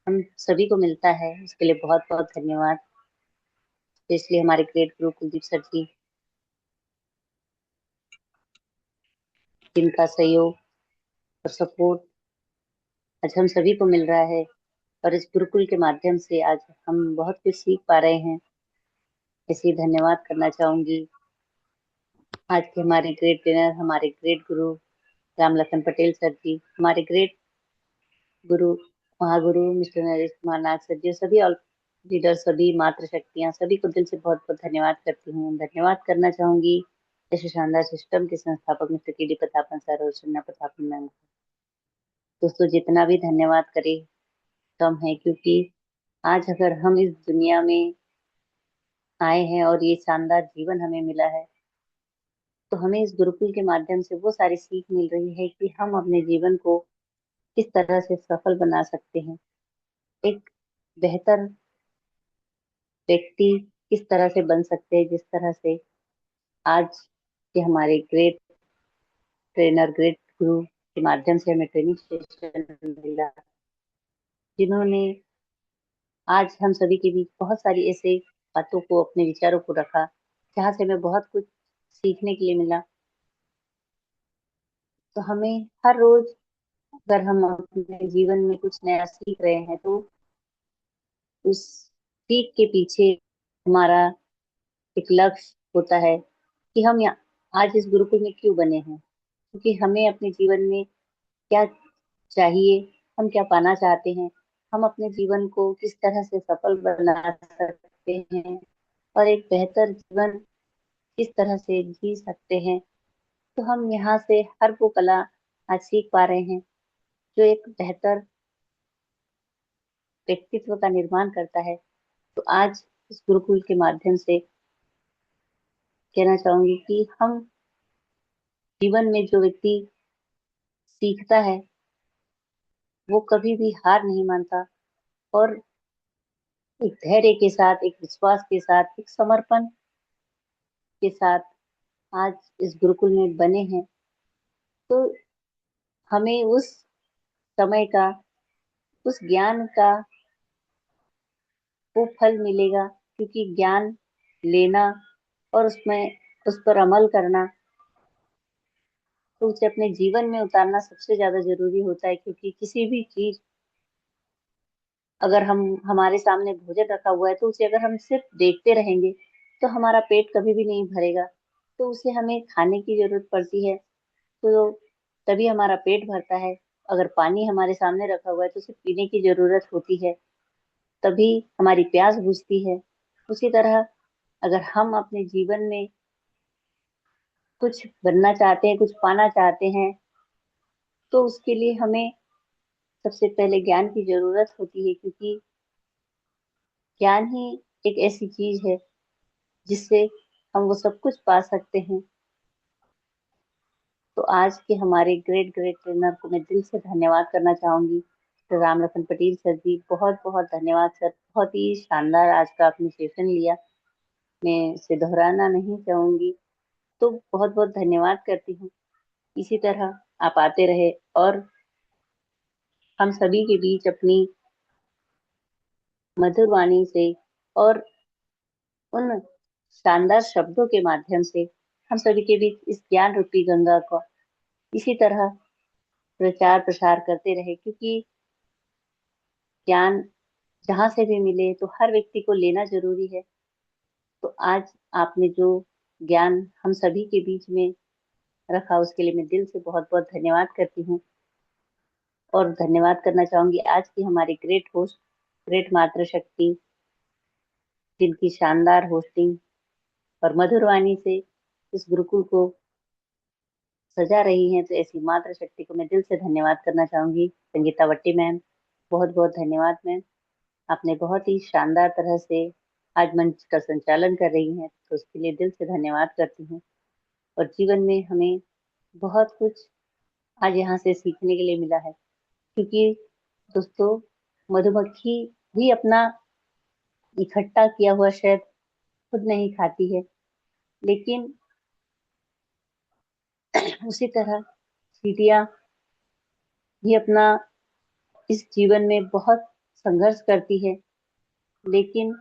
हम सभी को मिलता है। उसके लिए बहुत बहुत धन्यवाद। इसलिए हमारे ग्रेट गुरु कुलदीप सर जी, जिनका सहयोग और सपोर्ट आज हम सभी को मिल रहा है, और इस गुरुकुल के माध्यम से आज हम बहुत कुछ सीख पा रहे हैं। इसलिए धन्यवाद करना चाहूंगी आज के हमारे ग्रेट ट्रेनर, हमारे ग्रेट गुरु राम लखन पटेल सर जी, हमारे ग्रेट गुरु महागुरु मिस्टर नरेश कुमार नाग सर जी, सभी ऑल लीडर, सभी मातृ शक्तियां, सभी को दिल से बहुत बहुत धन्यवाद करती हूँ। धन्यवाद करना चाहूंगी ऐसे शानदार सिस्टम के संस्थापक मिस्टर के डी प्रतापन सर और सुन्ना प्रतापन मैम को। दोस्तों, जितना भी धन्यवाद करे कम है, क्योंकि आज अगर हम इस दुनिया में आए हैं और ये शानदार जीवन हमें मिला है, तो हमें इस गुरुकुल के माध्यम से वो सारी सीख मिल रही है कि हम अपने जीवन को किस तरह से सफल बना सकते हैं। एक बेहतर व्यक्ति किस तरह से बन सकते हैं, जिस तरह से आज के हमारे ग्रेट ट्रेनर, ग्रेट गुरु के माध्यम से हमें ट्रेनिंग सेशन मिला, जिन्होंने आज हम सभी के बीच बहुत सारी ऐसे बातों को, अपने विचारों को रखा, जहाँ से हमें बहुत कुछ सीखने के लिए मिला। तो हमें हर रोज अगर हम अपने जीवन में कुछ नया सीख रहे हैं, तो उस सीख के पीछे हमारा एक लक्ष्य होता है कि हम यहाँ आज इस गुरुकुल में क्यों बने हैं, क्योंकि हमें अपने जीवन में क्या चाहिए, हम क्या पाना चाहते हैं, हम अपने जीवन को किस तरह से सफल बना सकते हैं, और एक बेहतर जीवन किस तरह से जी सकते हैं। तो हम यहाँ से हर वो कला आज सीख पा रहे हैं, जो एक बेहतर व्यक्तित्व का निर्माण करता है। तो आज इस गुरुकुल के माध्यम से कहना चाहूंगी कि हम जीवन में जो व्यक्ति सीखता है, वो कभी भी हार नहीं मानता, और एक धैर्य के साथ, एक विश्वास के साथ, एक समर्पण के साथ आज इस गुरुकुल में बने हैं। तो हमें उस समय का, उस ज्ञान का वो फल मिलेगा, क्योंकि ज्ञान लेना और उसमें उस पर अमल करना, तो उसे अपने जीवन में उतारना सबसे ज्यादा जरूरी होता है। क्योंकि किसी भी चीज, अगर हम हमारे सामने भोजन रखा हुआ है, तो उसे अगर हम सिर्फ देखते रहेंगे, तो हमारा पेट कभी भी नहीं भरेगा। तो उसे हमें खाने की जरूरत पड़ती है, तो तभी हमारा पेट भरता है। अगर पानी हमारे सामने रखा हुआ है, तो उसे पीने की जरूरत होती है, तभी हमारी प्यास बुझती है। उसी तरह अगर हम अपने जीवन में कुछ बनना चाहते हैं, कुछ पाना चाहते हैं, तो उसके लिए हमें सबसे पहले ज्ञान की जरूरत होती है, क्योंकि ज्ञान ही एक ऐसी चीज है जिससे हम वो सब कुछ पा सकते हैं। तो आज के हमारे ग्रेट ग्रेट ट्रेनर को मैं दिल से धन्यवाद करना चाहूंगी। तो राम लखन पटेल सर जी, बहुत बहुत धन्यवाद सर, बहुत ही शानदार आज का आपने सेशन लिया, मैं इसे दोहराना नहीं चाहूंगी। तो बहुत बहुत धन्यवाद करती हूँ। इसी तरह आप आते रहे और हम सभी के बीच अपनी मधुर वाणी से और उन शानदार शब्दों के माध्यम से हम सभी के बीच इस ज्ञान रूपी गंगा को इसी तरह प्रचार प्रसार करते रहे, क्योंकि ज्ञान जहां से भी मिले तो हर व्यक्ति को लेना जरूरी है। तो आज आपने जो ज्ञान हम सभी के बीच में रखा, उसके लिए मैं दिल से बहुत बहुत धन्यवाद करती हूँ। और धन्यवाद करना चाहूंगी आज की हमारी ग्रेट होस्ट, ग्रेट मातृ शक्ति, जिनकी शानदार होस्टिंग और मधुर वाणी से इस गुरुकुल को सजा रही हैं। तो ऐसी मातृ शक्ति को मैं दिल से धन्यवाद करना चाहूंगी। संगीता वट्टी मैम, बहुत बहुत धन्यवाद मैम। आपने बहुत ही शानदार तरह से आज मंच का संचालन कर रही हैं, तो उसके लिए दिल से धन्यवाद करती हूँ। और जीवन में हमें बहुत कुछ आज यहाँ से सीखने के लिए मिला है, क्योंकि दोस्तों, मधुमक्खी भी अपना इकट्ठा किया हुआ शहद खुद नहीं खाती है, लेकिन उसी तरह चींटियां भी अपना इस जीवन में बहुत संघर्ष करती है। लेकिन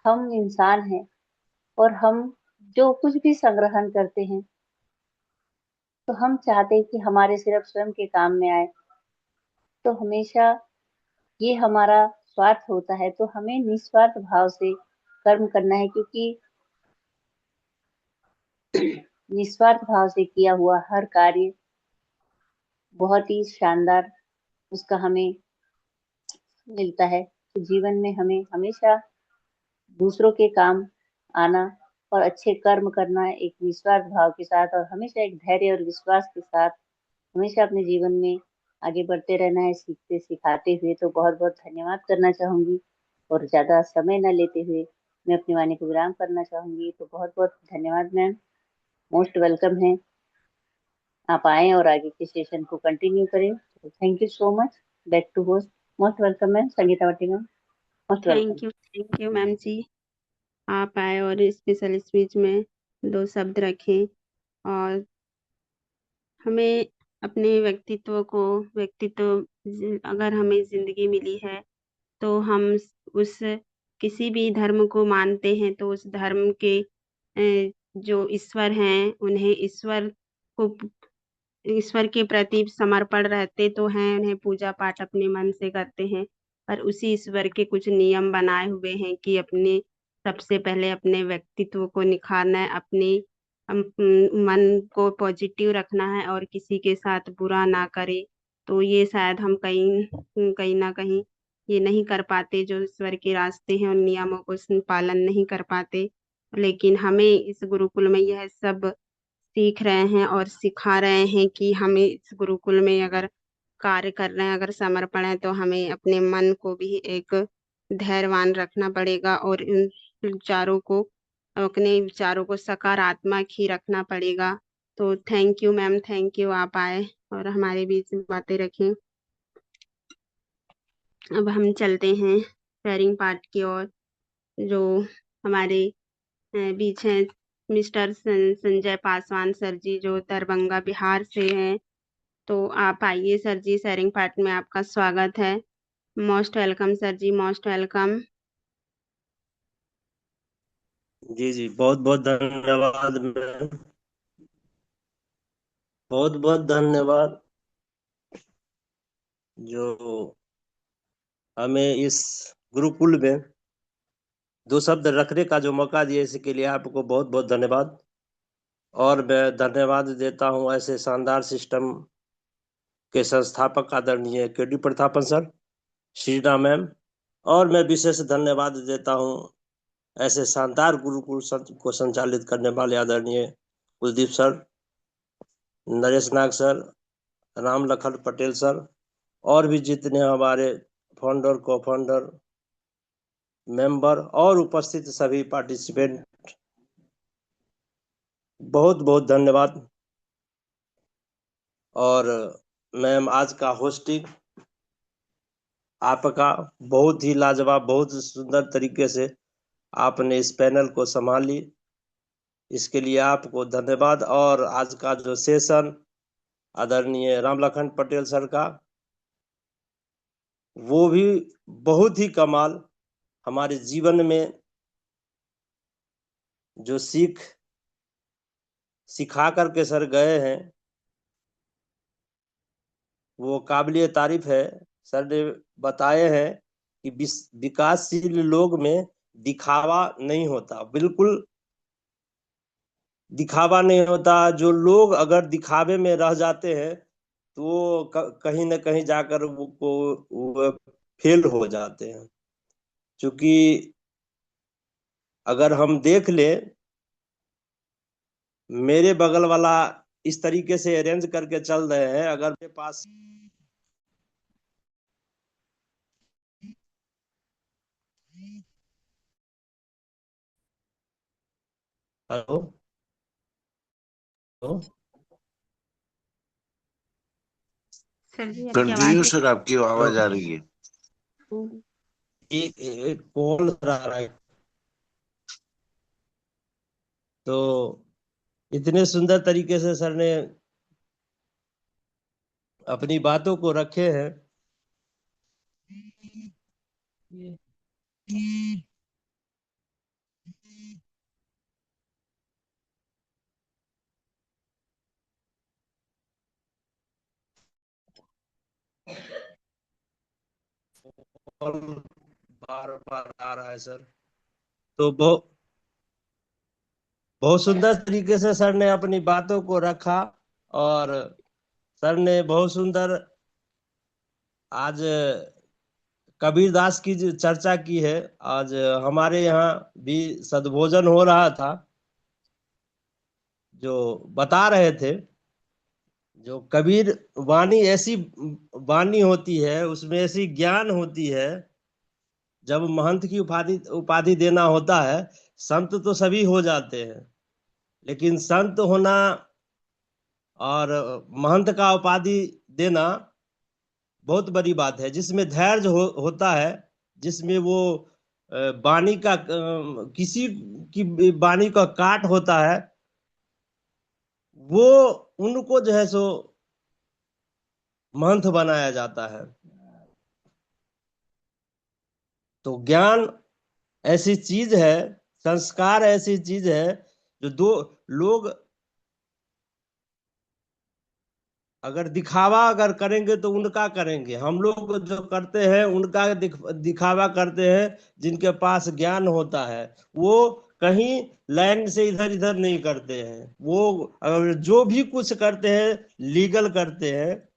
हम इंसान हैं, और हम जो कुछ भी संग्रहण करते हैं, तो हम चाहते हैं कि हमारे सिर्फ स्वयं के काम में आए। तो हमेशा ये हमारा स्वार्थ होता है, तो हमें निस्वार्थ भाव से कर्म करना है, क्योंकि निस्वार्थ भाव से किया हुआ हर कार्य बहुत ही शानदार उसका हमें मिलता है। तो जीवन में हमें हमेशा दूसरों के काम आना और अच्छे कर्म करना एक निस्वार्थ भाव के साथ, और हमेशा एक धैर्य और विश्वास के साथ हमेशा अपने जीवन में आगे बढ़ते रहना है, सीखते सिखाते हुए। तो बहुत बहुत धन्यवाद करना चाहूंगी, और ज्यादा समय न लेते हुए मैं अपनी वाणी को विराम करना चाहूंगी। तो बहुत बहुत धन्यवाद मैम, मोस्ट वेलकम है। आप आए और आगे के सेशन को कंटिन्यू करें। तो thank you so much. Back to host. Most welcome ma'am, Sangeeta Bhatti ma'am, most welcome. Thank you ma'am ji. आप आए और स्पेशल स्पीच में 2 शब्द रखे, और हमें अपने अगर हमें जिंदगी मिली है, तो हम उस किसी भी धर्म को मानते हैं, तो उस धर्म के जो ईश्वर हैं, उन्हें को ईश्वर के प्रति समर्पण रहते तो हैं, उन्हें पूजा पाठ अपने मन से करते हैं। पर उसी ईश्वर के कुछ नियम बनाए हुए हैं कि सबसे पहले अपने व्यक्तित्व को निखारना है, अपने मन को पॉजिटिव रखना है, और किसी के साथ बुरा ना करे। तो ये शायद हम कहीं कहीं ना कहीं ये नहीं कर पाते, जो ईश्वर के रास्ते हैं उन नियमों को पालन नहीं कर पाते। लेकिन हमें इस गुरुकुल में यह सब सीख रहे हैं और सिखा रहे हैं कि हमें इस गुरुकुल में अगर कार्य कर रहे हैं, अगर समर्पण है, तो हमें अपने मन को भी एक धैर्यवान रखना पड़ेगा, और इन विचारों को अपने विचारों को सकारात्मक ही रखना पड़ेगा। तो thank you ma'am, thank you, आप आए और हमारे बीच में बातें रखें। अब हम चलते हैं शेयरिंग पार्ट की ओर, जो हमारे बीच हैं मिस्टर संजय पासवान सर जी, जो दरभंगा बिहार से हैं। तो आप आइए सर जी, शेयरिंग पार्ट में आपका स्वागत है। Most welcome sir ji, most welcome. जी जी, बहुत बहुत धन्यवाद मैम, बहुत बहुत धन्यवाद जो हमें इस गुरुकुल में 2 शब्द रखने का जो मौका दिया, इसके लिए आपको बहुत बहुत धन्यवाद। और मैं धन्यवाद देता हूं ऐसे शानदार सिस्टम के संस्थापक आदरणीय KD Prathapan sir, Shreena ma'am, और मैं विशेष धन्यवाद देता हूं ऐसे शानदार गुरुकुल को संचालित करने वाले आदरणीय कुलदीप सर, नरेश नाग सर, राम लखन पटेल सर, और भी जितने हमारे फाउंडर, को फाउंडर, मेंबर और उपस्थित सभी पार्टिसिपेंट, बहुत बहुत धन्यवाद। और मैम, आज का होस्टिंग आपका बहुत ही लाजवाब, बहुत सुंदर तरीके से आपने इस पैनल को संभाली, इसके लिए आपको धन्यवाद। और आज का जो सेशन आदरणीय राम लखन पटेल सर का, वो भी बहुत ही कमाल, हमारे जीवन में जो सिखा करके सर गए हैं, वो काबिलिए तारीफ है। सर ने बताए हैं कि विकासशील लोग में दिखावा नहीं होता, बिल्कुल दिखावा नहीं होता। जो लोग अगर दिखावे में रह जाते हैं, तो वो कहीं ना कहीं जाकर वो फेल हो जाते हैं। क्योंकि अगर हम देख ले, मेरे बगल वाला इस तरीके से अरेंज करके चल रहे हैं, अगर मेरे पास हेलो हेलो। सर जी आपकी आवाज कंटिन्यू सर, आपकी हेलो। आवाज आ रही है। नहीं। एक कॉल आ रहा है। तो इतने सुंदर तरीके से सर ने अपनी बातों को रखे हैं। कॉल बार बार आ रहा है सर। तो बहुत बहुत सुंदर तरीके से सर ने अपनी बातों को रखा। और सर ने बहुत सुंदर आज कबीरदास की जो चर्चा की है। आज हमारे यहाँ भी सद्भोजन हो रहा था। जो बता रहे थे, जो कबीर वाणी ऐसी वाणी होती है, उसमें ऐसी ज्ञान होती है। जब महंत की उपाधि उपाधि देना होता है, संत तो सभी हो जाते हैं, लेकिन संत होना और महंत का उपाधि देना बहुत बड़ी बात है। जिसमें धैर्य होता है, जिसमें वो वाणी का किसी की वाणी का काट होता है, वो उनको जो है सो महंत बनाया जाता है। तो ज्ञान ऐसी चीज है, संस्कार ऐसी चीज है, जो दो लोग अगर दिखावा अगर करेंगे तो उनका करेंगे। हम लोग जो करते हैं उनका दिखावा करते हैं। जिनके पास ज्ञान होता है वो कहीं लाइन से इधर इधर नहीं करते हैं। वो अगर जो भी कुछ करते हैं लीगल करते हैं।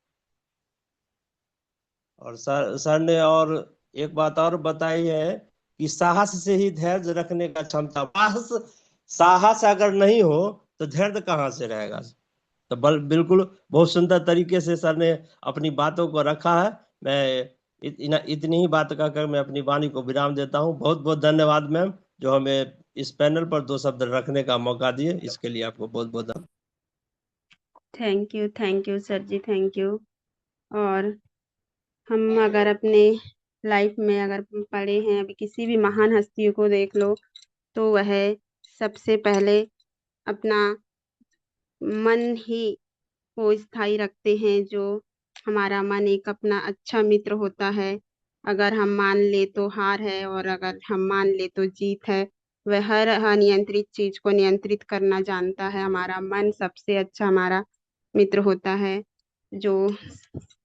और सर ने और एक बात और बताई है कि साहस से ही धैर्य रखने का क्षमता। साहस अगर नहीं हो तो धैर्य कहाँ से रहेगा। तो बिल्कुल बहुत सुंदर तरीके से सर ने अपनी बातों को रखा है। मैं इतनी ही बात कहकर मैं अपनी वाणी को विराम देता हूँ। बहुत बहुत धन्यवाद मैम, जो हमें इस पैनल पर दो शब्द रखने का मौका दिए। इसके लिए आपको बहुत बहुत धन्यवाद। Thank you sir ji, thank you. और हम अगर अपने लाइफ में अगर पढ़े हैं, अभी किसी भी महान हस्तियों को देख लो, तो वह सबसे पहले अपना मन ही को स्थायी रखते हैं। जो हमारा मन एक अपना अच्छा मित्र होता है। अगर हम मान ले तो हार है, और अगर हम मान ले तो जीत है। वह हर अनियंत्रित चीज को नियंत्रित करना जानता है। हमारा मन सबसे अच्छा हमारा मित्र होता है। जो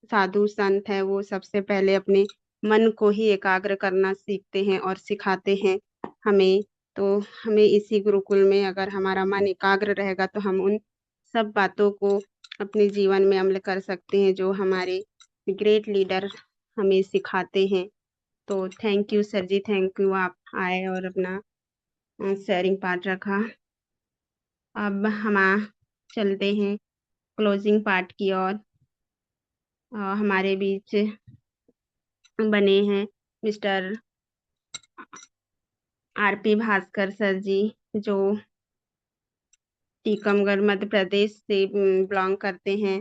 साधु संत है वो सबसे पहले अपने मन को ही एकाग्र करना सीखते हैं और सिखाते हैं हमें। तो हमें इसी गुरुकुल में अगर हमारा मन एकाग्र रहेगा तो हम उन सब बातों को अपने जीवन में अमल कर सकते हैं जो हमारे ग्रेट लीडर हमें सिखाते हैं। तो thank you sir ji, thank you, आप आए और अपना शेयरिंग पार्ट रखा। अब हम चलते हैं क्लोजिंग पार्ट की ओर। हमारे बीच बने हैं मिस्टर आरपी भास्कर सर जी, जो टीकमगढ़ मध्य प्रदेश से बिलोंग करते हैं।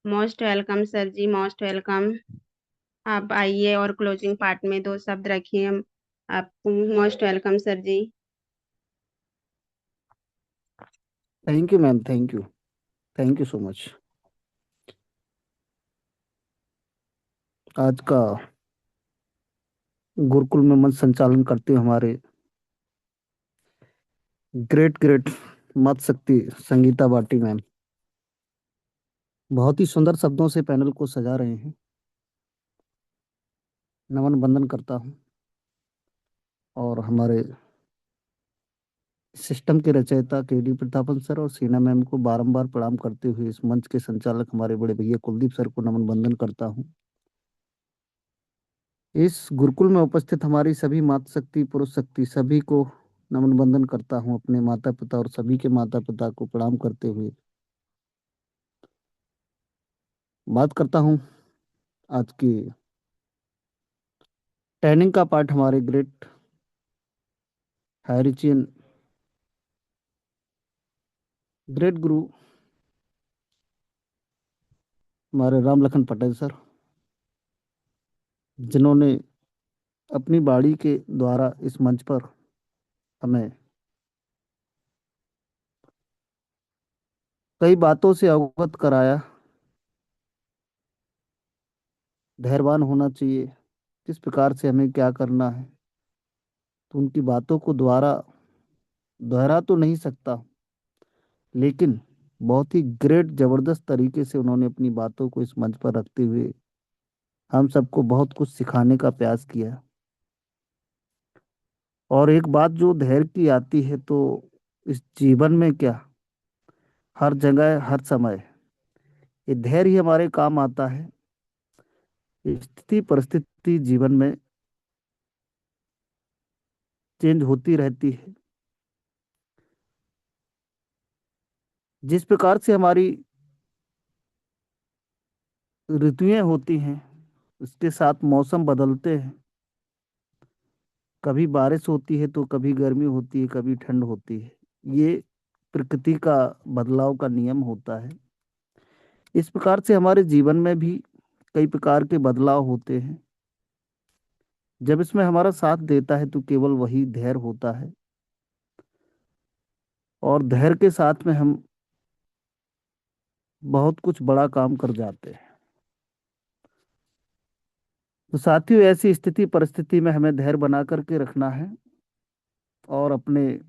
Most welcome sir ji, most welcome. आप आइए और क्लोजिंग पार्ट में दो शब्द रखिए। आप most welcome sir ji. Thank you ma'am, thank you so much. आज का गुरुकुल में मंच संचालन करते हुए हमारे ग्रेट ग्रेट मत शक्ति संगीता बाटी मैम बहुत ही सुंदर शब्दों से पैनल को सजा रहे हैं। नमन बंदन करता हूँ और हमारे सिस्टम के रचयिता केडी प्रतापन सर और सीना मैम को बारंबार प्रणाम करते हुए इस मंच के संचालक हमारे बड़े भैया कुलदीप सर को नमन बंदन करता हूँ। इस गुरुकुल में उपस्थित हमारी सभी माता शक्ति पुरुष शक्ति सभी को नमन बंदन करता हूँ। अपने माता पिता और सभी के माता पिता को प्रणाम करते हुए बात करता हूँ आज की ट्रेनिंग का पार्ट हमारे ग्रेट हायरिचियन ग्रेट गुरु हमारे राम लखन पटेल सर, जिन्होंने अपनी बाड़ी के द्वारा इस मंच पर हमें कई बातों से अवगत कराया। धैर्यवान होना चाहिए, किस प्रकार से हमें क्या करना है, तो उनकी बातों को द्वारा दोहरा तो नहीं सकता, लेकिन बहुत ही ग्रेट जबरदस्त तरीके से उन्होंने अपनी बातों को इस मंच पर रखते हुए हम सबको बहुत कुछ सिखाने का प्रयास किया। और एक बात जो धैर्य की आती है, तो इस जीवन में क्या, हर जगह हर समय ये धैर्य ही हमारे काम आता है। स्थिति परिस्थिति जीवन में चेंज होती रहती है। जिस प्रकार से हमारी ऋतुएं होती हैं, उसके साथ मौसम बदलते हैं। कभी बारिश होती है तो कभी गर्मी होती है, कभी ठंड होती है। ये प्रकृति का बदलाव का नियम होता है। इस प्रकार से हमारे जीवन में भी कई प्रकार के बदलाव होते हैं। जब इसमें हमारा साथ देता है तो केवल वही धैर्य होता है, और धैर्य के साथ में हम बहुत कुछ बड़ा काम कर जाते हैं। तो साथियों, ऐसी स्थिति परिस्थिति में हमें धैर्य बना करके रखना है, और अपने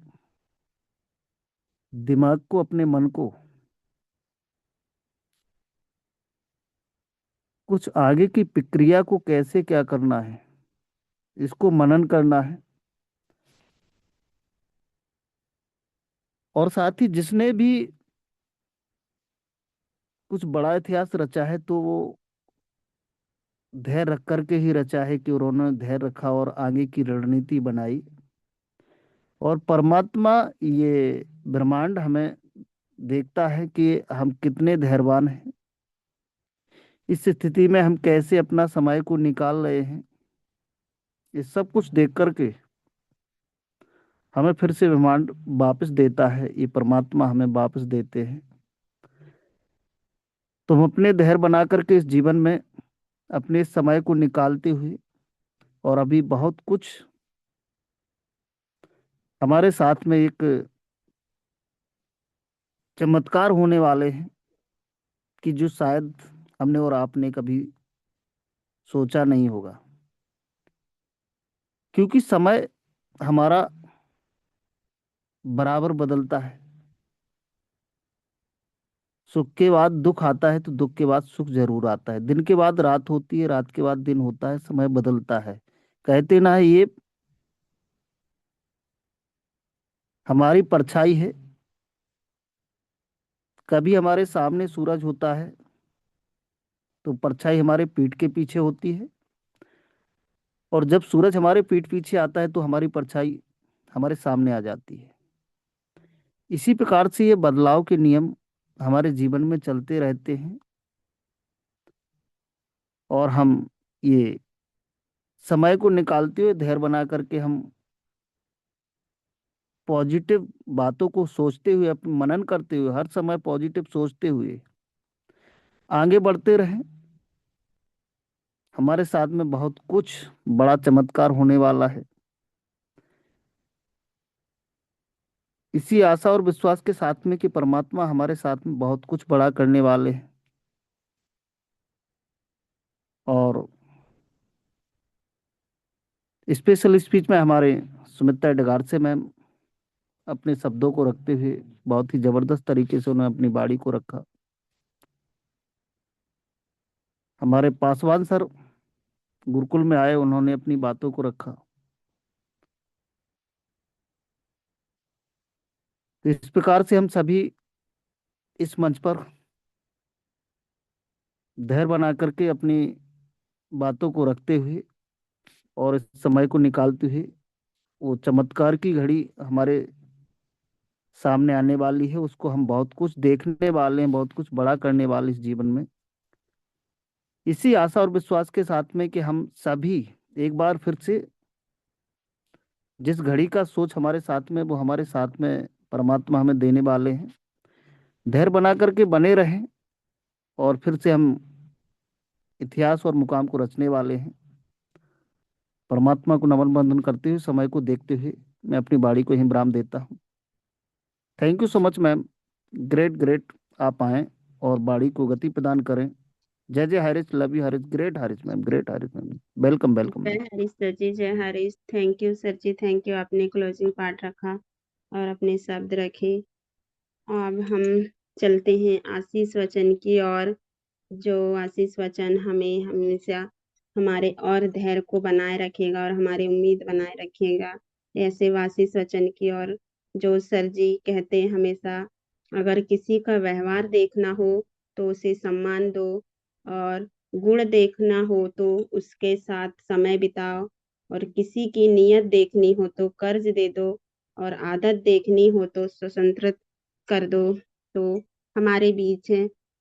दिमाग को, अपने मन को कुछ आगे की प्रक्रिया को कैसे क्या करना है, इसको मनन करना है। और साथ ही जिसने भी कुछ बड़ा इतिहास रचा है, तो वो धैर्य रख करके ही रचा है, कि उन्होंने धैर्य रखा और आगे की रणनीति बनाई। और परमात्मा, ये ब्रह्मांड हमें देखता है कि हम कितने धैर्यवान हैं, इस स्थिति में हम कैसे अपना समय को निकाल रहे हैं। ये सब कुछ देख करके हमें फिर से ब्रह्मांड वापस देता है, ये परमात्मा हमें वापस देते हैं। तो हम अपने धैर्य बना करके इस जीवन में अपने समय को निकालते हुए, और अभी बहुत कुछ हमारे साथ में एक चमत्कार होने वाले हैं, कि जो शायद हमने और आपने कभी सोचा नहीं होगा। क्योंकि समय हमारा बराबर बदलता है। सुख के बाद दुख आता है, तो दुख के बाद सुख जरूर आता है। दिन के बाद रात होती है, रात के बाद दिन होता है, समय बदलता है। कहते ना है, ये हमारी परछाई है। कभी हमारे सामने सूरज होता है, तो परछाई हमारे पीठ के पीछे होती है, और जब सूरज हमारे पीठ पीछे आता है तो हमारी परछाई हमारे सामने आ जाती है। इसी प्रकार से ये बदलाव के नियम हमारे जीवन में चलते रहते हैं, और हम ये समय को निकालते हुए धैर्य बना करके हम पॉजिटिव बातों को सोचते हुए, अपने मनन करते हुए, हर समय पॉजिटिव सोचते हुए आगे बढ़ते रहें। हमारे साथ में बहुत कुछ बड़ा चमत्कार होने वाला है। इसी आशा और विश्वास के साथ में कि परमात्मा हमारे साथ में बहुत कुछ बड़ा करने वाले हैं। और स्पेशल स्पीच में हमारे सुमित्रा डगार से मैम अपने शब्दों को रखते हुए बहुत ही जबरदस्त तरीके से उन्होंने अपनी बाड़ी को रखा। हमारे पासवान सर गुरुकुल में आए, उन्होंने अपनी बातों को रखा। तो इस प्रकार से हम सभी इस मंच पर धैर्य बना करके अपनी बातों को रखते हुए और इस समय को निकालते हुए, वो चमत्कार की घड़ी हमारे सामने आने वाली है, उसको हम बहुत कुछ देखने वाले हैं, बहुत कुछ बड़ा करने वाले इस जीवन में। इसी आशा और विश्वास के साथ में कि हम सभी एक बार फिर से जिस घड़ी का सोच हमारे साथ में, वो हमारे साथ में परमात्मा हमें देने वाले हैं। धैर्य बना करके बने रहें और फिर से हम इतिहास और मुकाम को रचने वाले हैं। परमात्मा को नमन बंदन करते हुए, समय को देखते हुए मैं अपनी बाड़ी को यहीं विराम देता हूँ। Thank you so much ma'am. Great great. आप आएँ और बाड़ी को गति प्रदान करें। जय जय Harish. Love you Harish. Great Harish ma'am. Great Harish ma'am. Welcome welcome जय मैम। हरीश सर जी, जय Harish. Thank you sir ji, thank you. आपने क्लोजिंग पार्ट रखा और अपने शब्द रखे। अब हम चलते हैं आशीष वचन की ओर, जो आशीष वचन हमें हमेशा हमारे और धैर्य को बनाए रखेगा और हमारी उम्मीद बनाए रखेगा। ऐसे आशीष वचन की ओर जो सर जी कहते हैं हमेशा, अगर किसी का व्यवहार देखना हो तो उसे सम्मान दो, और गुण देखना हो तो उसके साथ समय बिताओ, और किसी की नीयत देखनी हो तो कर्ज दे दो, और आदत देखनी हो तो स्वतंत्र कर दो। तो हमारे बीच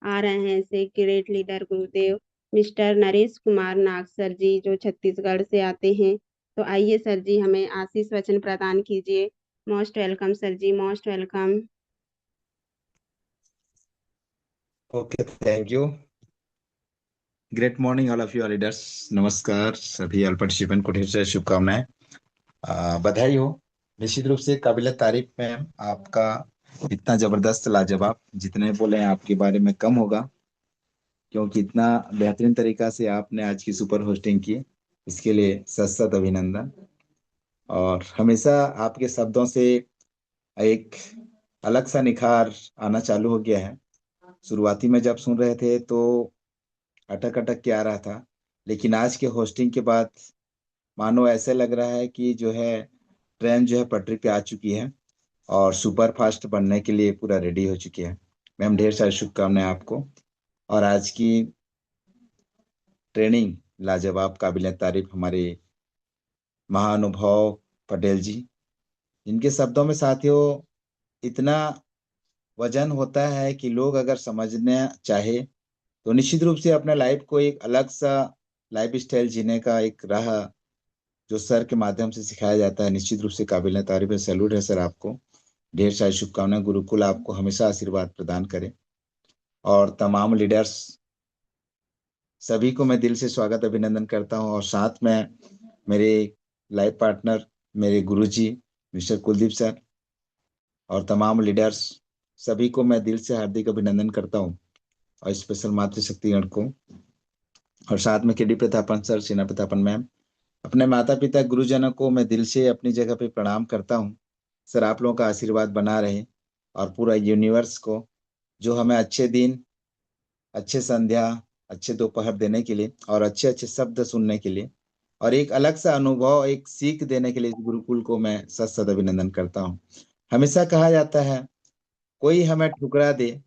आ रहे हैं ऐसे ग्रेट लीडर गुरुदेव मिस्टर नरेश कुमार नाग सर जी, जो छत्तीसगढ़ से आते हैं। तो आइए सर जी, हमें आशीष वचन प्रदान कीजिए। Most welcome sir ji, most welcome. Okay, thank you. Great morning all of you leaders. नमस्कार सभी ऑल पार्टिसिपेंट को ढेर सारी शुभकामनाएं। बधाई हो। निश्चित रूप से काबिल तारीफ मैम, आपका इतना जबरदस्त लाजवाब, जितने बोले हैं आपके बारे में कम होगा, क्योंकि इतना बेहतरीन तरीका से आपने आज की सुपर होस्टिंग की, इसके लिए सत सत अभिनंदन। और हमेशा आपके शब्दों से एक अलग सा निखार आना चालू हो गया है। शुरुआती में जब सुन रहे थे तो अटक अटक के आ रहा था, लेकिन आज के होस्टिंग के बाद मानो ऐसे लग रहा है कि जो है ट्रेन जो है पटरी पे आ चुकी है और सुपर फास्ट बनने के लिए पूरा रेडी हो चुकी है। मैम ढेर सारी शुभकामनाएं आपको। और आज की ट्रेनिंग लाजवाब, काबिल तारीफ हमारे महाअनुभव पटेल जी, इनके शब्दों में साथियों इतना वजन होता है कि लोग अगर समझना चाहे तो निश्चित रूप से अपने लाइफ को एक अलग सा लाइफ स्टाइल जीने का एक राह जो सर के माध्यम से सिखाया जाता है, निश्चित रूप से काबिल तारीफ है। सैल्यूट है सर आपको। ढेर सारी शुभकामनाएं। गुरुकुल आपको हमेशा आशीर्वाद प्रदान करे। और तमाम लीडर्स सभी को मैं दिल से स्वागत अभिनंदन करता हूं। और साथ में मेरे लाइफ पार्टनर, मेरे गुरुजी मिस्टर कुलदीप सर, और तमाम लीडर्स सभी को मैं दिल से हार्दिक अभिनंदन करता हूं, और स्पेशल मातृशक्तिगण को, और साथ में केडी प्रतापन सर, सेना प्रतापन मैम, अपने माता पिता गुरुजनों को मैं दिल से अपनी जगह पे प्रणाम करता हूँ। सर आप लोगों का आशीर्वाद बना रहे, और पूरा यूनिवर्स को जो हमें अच्छे दिन, अच्छे संध्या, अच्छे दोपहर देने के लिए, और अच्छे अच्छे शब्द सुनने के लिए, और एक अलग सा अनुभव, एक सीख देने के लिए इस गुरुकुल को मैं सत सत अभिनंदन करता हूँ। हमेशा कहा जाता है कोई हमें ठुकरा दे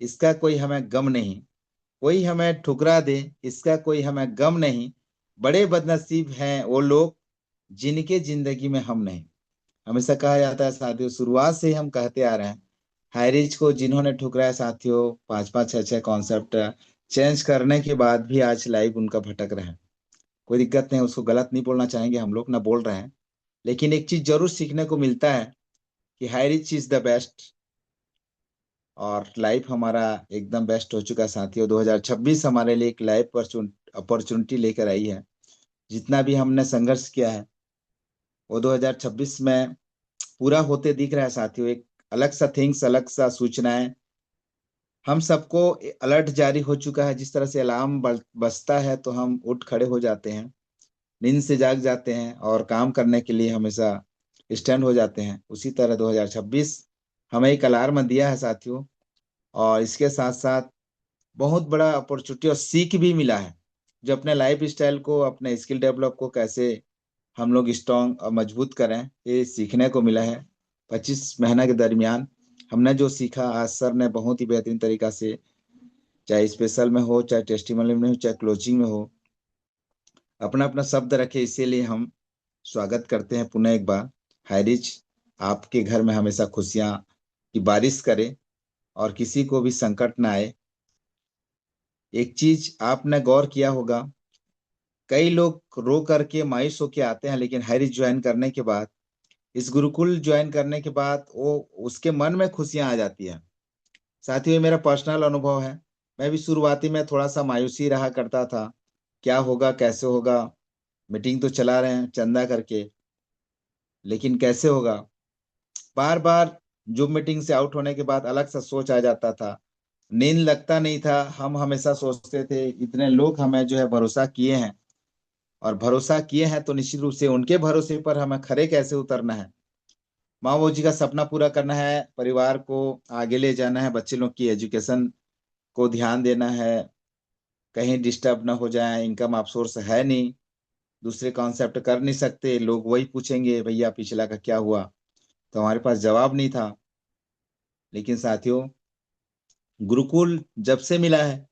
इसका कोई हमें गम नहीं, कोई हमें ठुकरा दे इसका कोई हमें गम नहीं, बड़े बदनसीब हैं वो लोग जिनके जिंदगी में हम नहीं। हमेशा कहा जाता है साथियों, शुरुआत से ही हम कहते आ रहे हैं, हाईरिच को जिन्होंने ठुकराया साथियों, 5-5 6-6 कॉन्सेप्ट चेंज करने के बाद भी आज लाइफ उनका भटक रहा है। कोई दिक्कत नहीं, उसको गलत नहीं बोलना चाहेंगे हम लोग, ना बोल रहे हैं, लेकिन एक चीज जरूर सीखने को मिलता है कि हाईरिच इज द बेस्ट, और लाइफ हमारा एकदम बेस्ट हो चुका है साथियों। 2026 हमारे लिए एक लाइफ अपॉर्चुनिटी लेकर आई है। जितना भी हमने संघर्ष किया है वो 2026 में पूरा होते दिख रहा है साथियों। एक अलग सा थिंग्स, अलग सा सूचनाएं, हम सबको अलर्ट जारी हो चुका है। जिस तरह से अलार्म बजता है तो हम उठ खड़े हो जाते हैं, नींद से जाग जाते हैं और काम करने के लिए हमेशा स्टैंड हो जाते हैं, उसी तरह 2026 हमें एक अलार्म दिया है साथियों। और इसके साथ साथ बहुत बड़ा अपॉर्चुनिटी और सीख भी मिला है, जो अपने लाइफ स्टाइल को, अपने स्किल डेवलप को कैसे हम लोग स्ट्रॉन्ग और मजबूत करें, ये सीखने को मिला है। 25 महीने के दरमियान हमने जो सीखा, आज सर ने बहुत ही बेहतरीन तरीका से, चाहे स्पेशल में हो, चाहे टेस्टिमोनियल में हो, चाहे क्लोजिंग में हो, अपना अपना शब्द रखे। इसीलिए हम स्वागत करते हैं पुनः एक बार। हाईरिच आपके घर में हमेशा खुशियां की बारिश करे और किसी को भी संकट ना आए। एक चीज आपने गौर किया होगा, कई लोग रो करके मायूस होके आते हैं, लेकिन हाईरिच ज्वाइन करने के बाद, इस गुरुकुल ज्वाइन करने के बाद वो उसके मन में खुशियां आ जाती है। साथियों ये मेरा पर्सनल अनुभव है। मैं भी शुरुआती में थोड़ा सा मायूसी रहा करता था, क्या होगा कैसे होगा, मीटिंग तो चला रहे हैं चंदा करके, लेकिन कैसे होगा। बार बार जूम मीटिंग से आउट होने के बाद अलग सा सोच आ जाता था, नींद लगता नहीं था। हम हमेशा सोचते थे इतने लोग हमें जो है भरोसा किए हैं, और भरोसा किए हैं तो निश्चित रूप से उनके भरोसे पर हमें खरे कैसे उतरना है, माँ बाबू जी का सपना पूरा करना है, परिवार को आगे ले जाना है, बच्चे लोग की एजुकेशन को ध्यान देना है, कहीं डिस्टर्ब ना हो जाए, इनकम आप सोर्स है नहीं, दूसरे कॉन्सेप्ट कर नहीं सकते, लोग वही पूछेंगे भैया पिछला का क्या हुआ, तो हमारे पास जवाब नहीं था। लेकिन साथियों गुरुकुल जब से मिला है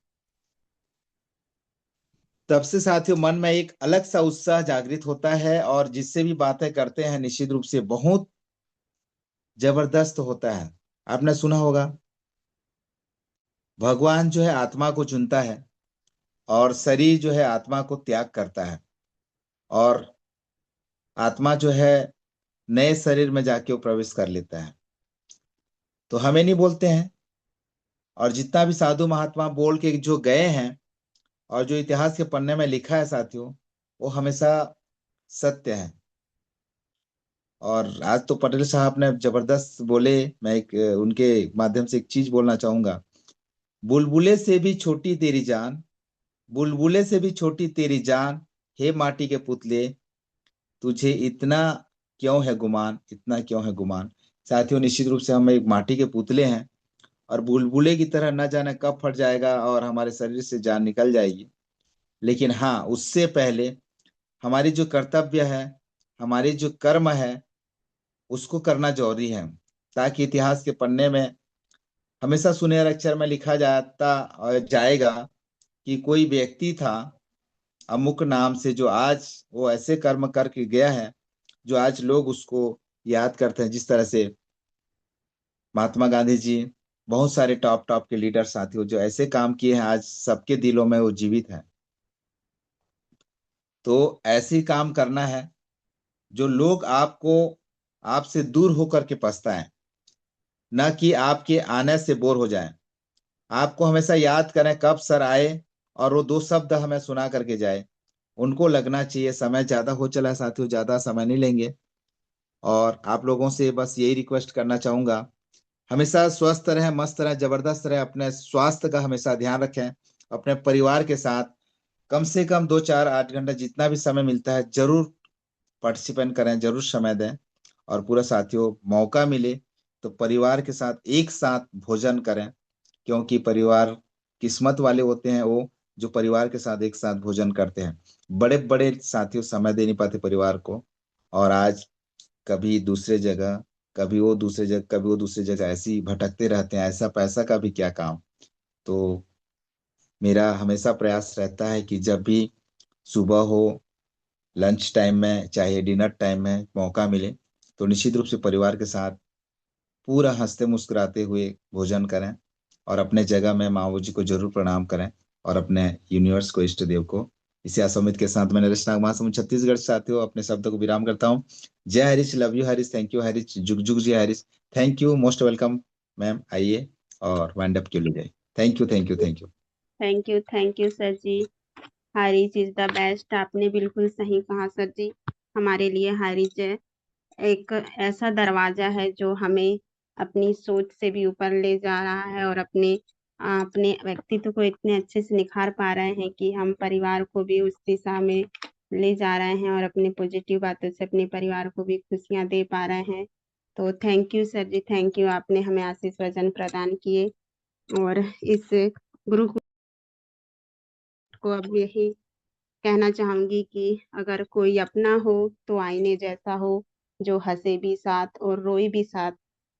तब से साथियों मन में एक अलग सा उत्साह जागृत होता है, और जिससे भी बातें करते हैं निश्चित रूप से बहुत जबरदस्त होता है। आपने सुना होगा भगवान जो है आत्मा को चुनता है, और शरीर जो है आत्मा को त्याग करता है, और आत्मा जो है नए शरीर में जाके वो प्रवेश कर लेता है। तो हमें नहीं बोलते हैं, और जितना भी साधु महात्मा बोल के जो गए हैं और जो इतिहास के पन्ने में लिखा है साथियों, वो हमेशा सत्य है। और आज तो पटेल साहब ने जबरदस्त बोले, मैं एक उनके माध्यम से एक चीज बोलना चाहूंगा। बुलबुले से भी छोटी तेरी जान, बुलबुले से भी छोटी तेरी जान, हे माटी के पुतले, तुझे इतना क्यों है गुमान, इतना क्यों है गुमान। साथियों निश्चित रूप से हम एक माटी के पुतले हैं, और बुलबुले की तरह न जाने कब फट जाएगा और हमारे शरीर से जान निकल जाएगी। लेकिन हाँ, उससे पहले हमारी जो कर्तव्य है, हमारी जो कर्म है, उसको करना जरूरी है, ताकि इतिहास के पन्ने में हमेशा सुनहरे अक्षर में लिखा जाता और जाएगा कि कोई व्यक्ति था अमुक नाम से, जो आज वो ऐसे कर्म करके गया है जो आज लोग उसको याद करते हैं। जिस तरह से महात्मा गांधी जी, बहुत सारे टॉप टॉप के लीडर साथियों जो ऐसे काम किए हैं, आज सबके दिलों में वो जीवित हैं। तो ऐसे ही काम करना है जो लोग आपको आपसे दूर होकर के पछताएं, न कि आपके आने से बोर हो जाएं। आपको हमेशा याद करें कब सर आए और वो दो शब्द हमें सुना करके जाए। उनको लगना चाहिए समय ज्यादा हो चला है साथियों, ज्यादा समय नहीं लेंगे। और आप लोगों से बस यही रिक्वेस्ट करना चाहूंगा, हमेशा स्वस्थ रहें, मस्त रहें, जबरदस्त रहें, अपने स्वास्थ्य का हमेशा ध्यान रखें, अपने परिवार के साथ कम से कम 2 4 8 घंटा जितना भी समय मिलता है जरूर पार्टिसिपेट करें, जरूर समय दें। और पूरा साथियों मौका मिले तो परिवार के साथ एक साथ भोजन करें, क्योंकि परिवार किस्मत वाले होते हैं वो जो परिवार के साथ एक साथ भोजन करते हैं। बड़े बड़े साथियों समय दे नहीं पाते परिवार को, और आज कभी दूसरे जगह, कभी वो दूसरे जगह, कभी वो दूसरी जगह, ऐसे ही भटकते रहते हैं। ऐसा पैसा का भी क्या काम। तो मेरा हमेशा प्रयास रहता है कि जब भी सुबह हो, लंच टाइम में, चाहे डिनर टाइम में मौका मिले, तो निश्चित रूप से परिवार के साथ पूरा हंसते मुस्कुराते हुए भोजन करें, और अपने जगह में माँ जी को जरूर प्रणाम करें, और अपने यूनिवर्स को, इष्ट देव को। इसी आशा के साथ मैंने रचना महासमुंद छत्तीसगढ़ से साथियों अपने शब्द को विराम करता हूँ। जय Harish, love you Harish, thank you Harish, जुग जुग जी Harish, thank you, most welcome ma'am, आइए और वाइंड अप के लिए जाइए। Thank you thank you thank you. Thank you sir ji. Harish is the best. आपने बिल्कुल सही कहा सर जी। हमारे लिए हारिज एक ऐसा दरवाजा है जो हमें अपनी सोच से भी ऊपर ले जा रहा है, और अपने व्यक्तित्व को इतने अच्छे से निखार पा रहे हैं कि हम परिवार को भी उस दिशा में ले जा रहे हैं, और अपने पॉजिटिव बातों से अपने परिवार को भी खुशियां दे पा रहे हैं। तो thank you sir ji, thank you. आपने हमें आशीष वचन प्रदान किए, और इस ग्रुप को अब यही कहना चाहूंगी कि अगर कोई अपना हो तो आईने जैसा हो, जो हंसे भी साथ और रोए भी साथ।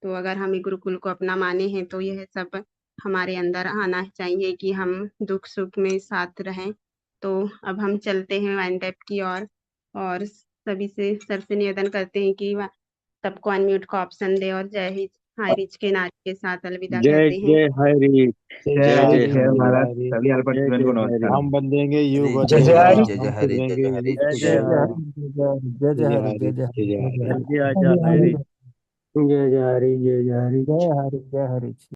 तो अगर हमें गुरुकुल को अपना माने हैं तो यह सब हमारे अंदर आना चाहिए कि हम दुख सुख में साथ रहें। तो अब हम चलते हैं वाइंड अप की ओर, और सभी से सर से निवेदन करते हैं कि सबको अनम्यूट का ऑप्शन दे, और जय हिंद हाय रिच के नारे के साथ अलविदा जय कहते हैं। जय हरि, जय जय जय हरी जय जय हरि, भारत, हरि, सभी अल्बर्ट जय स्टूडेंट जय को हरि। नमस्कार। हम बंदेंगे, यू जय बंदेगा, जय हरि, जय हम जय फिर हरि, जय देंगे, जय हरि, यू जय खुद जय जय जय देगा। हरि, हरि, जय जय जय जय जय हरि, हरि, जय जय जय जय हरि, हरि। जय जय जय हरि, जय हरि, जय हरि, जय हरि।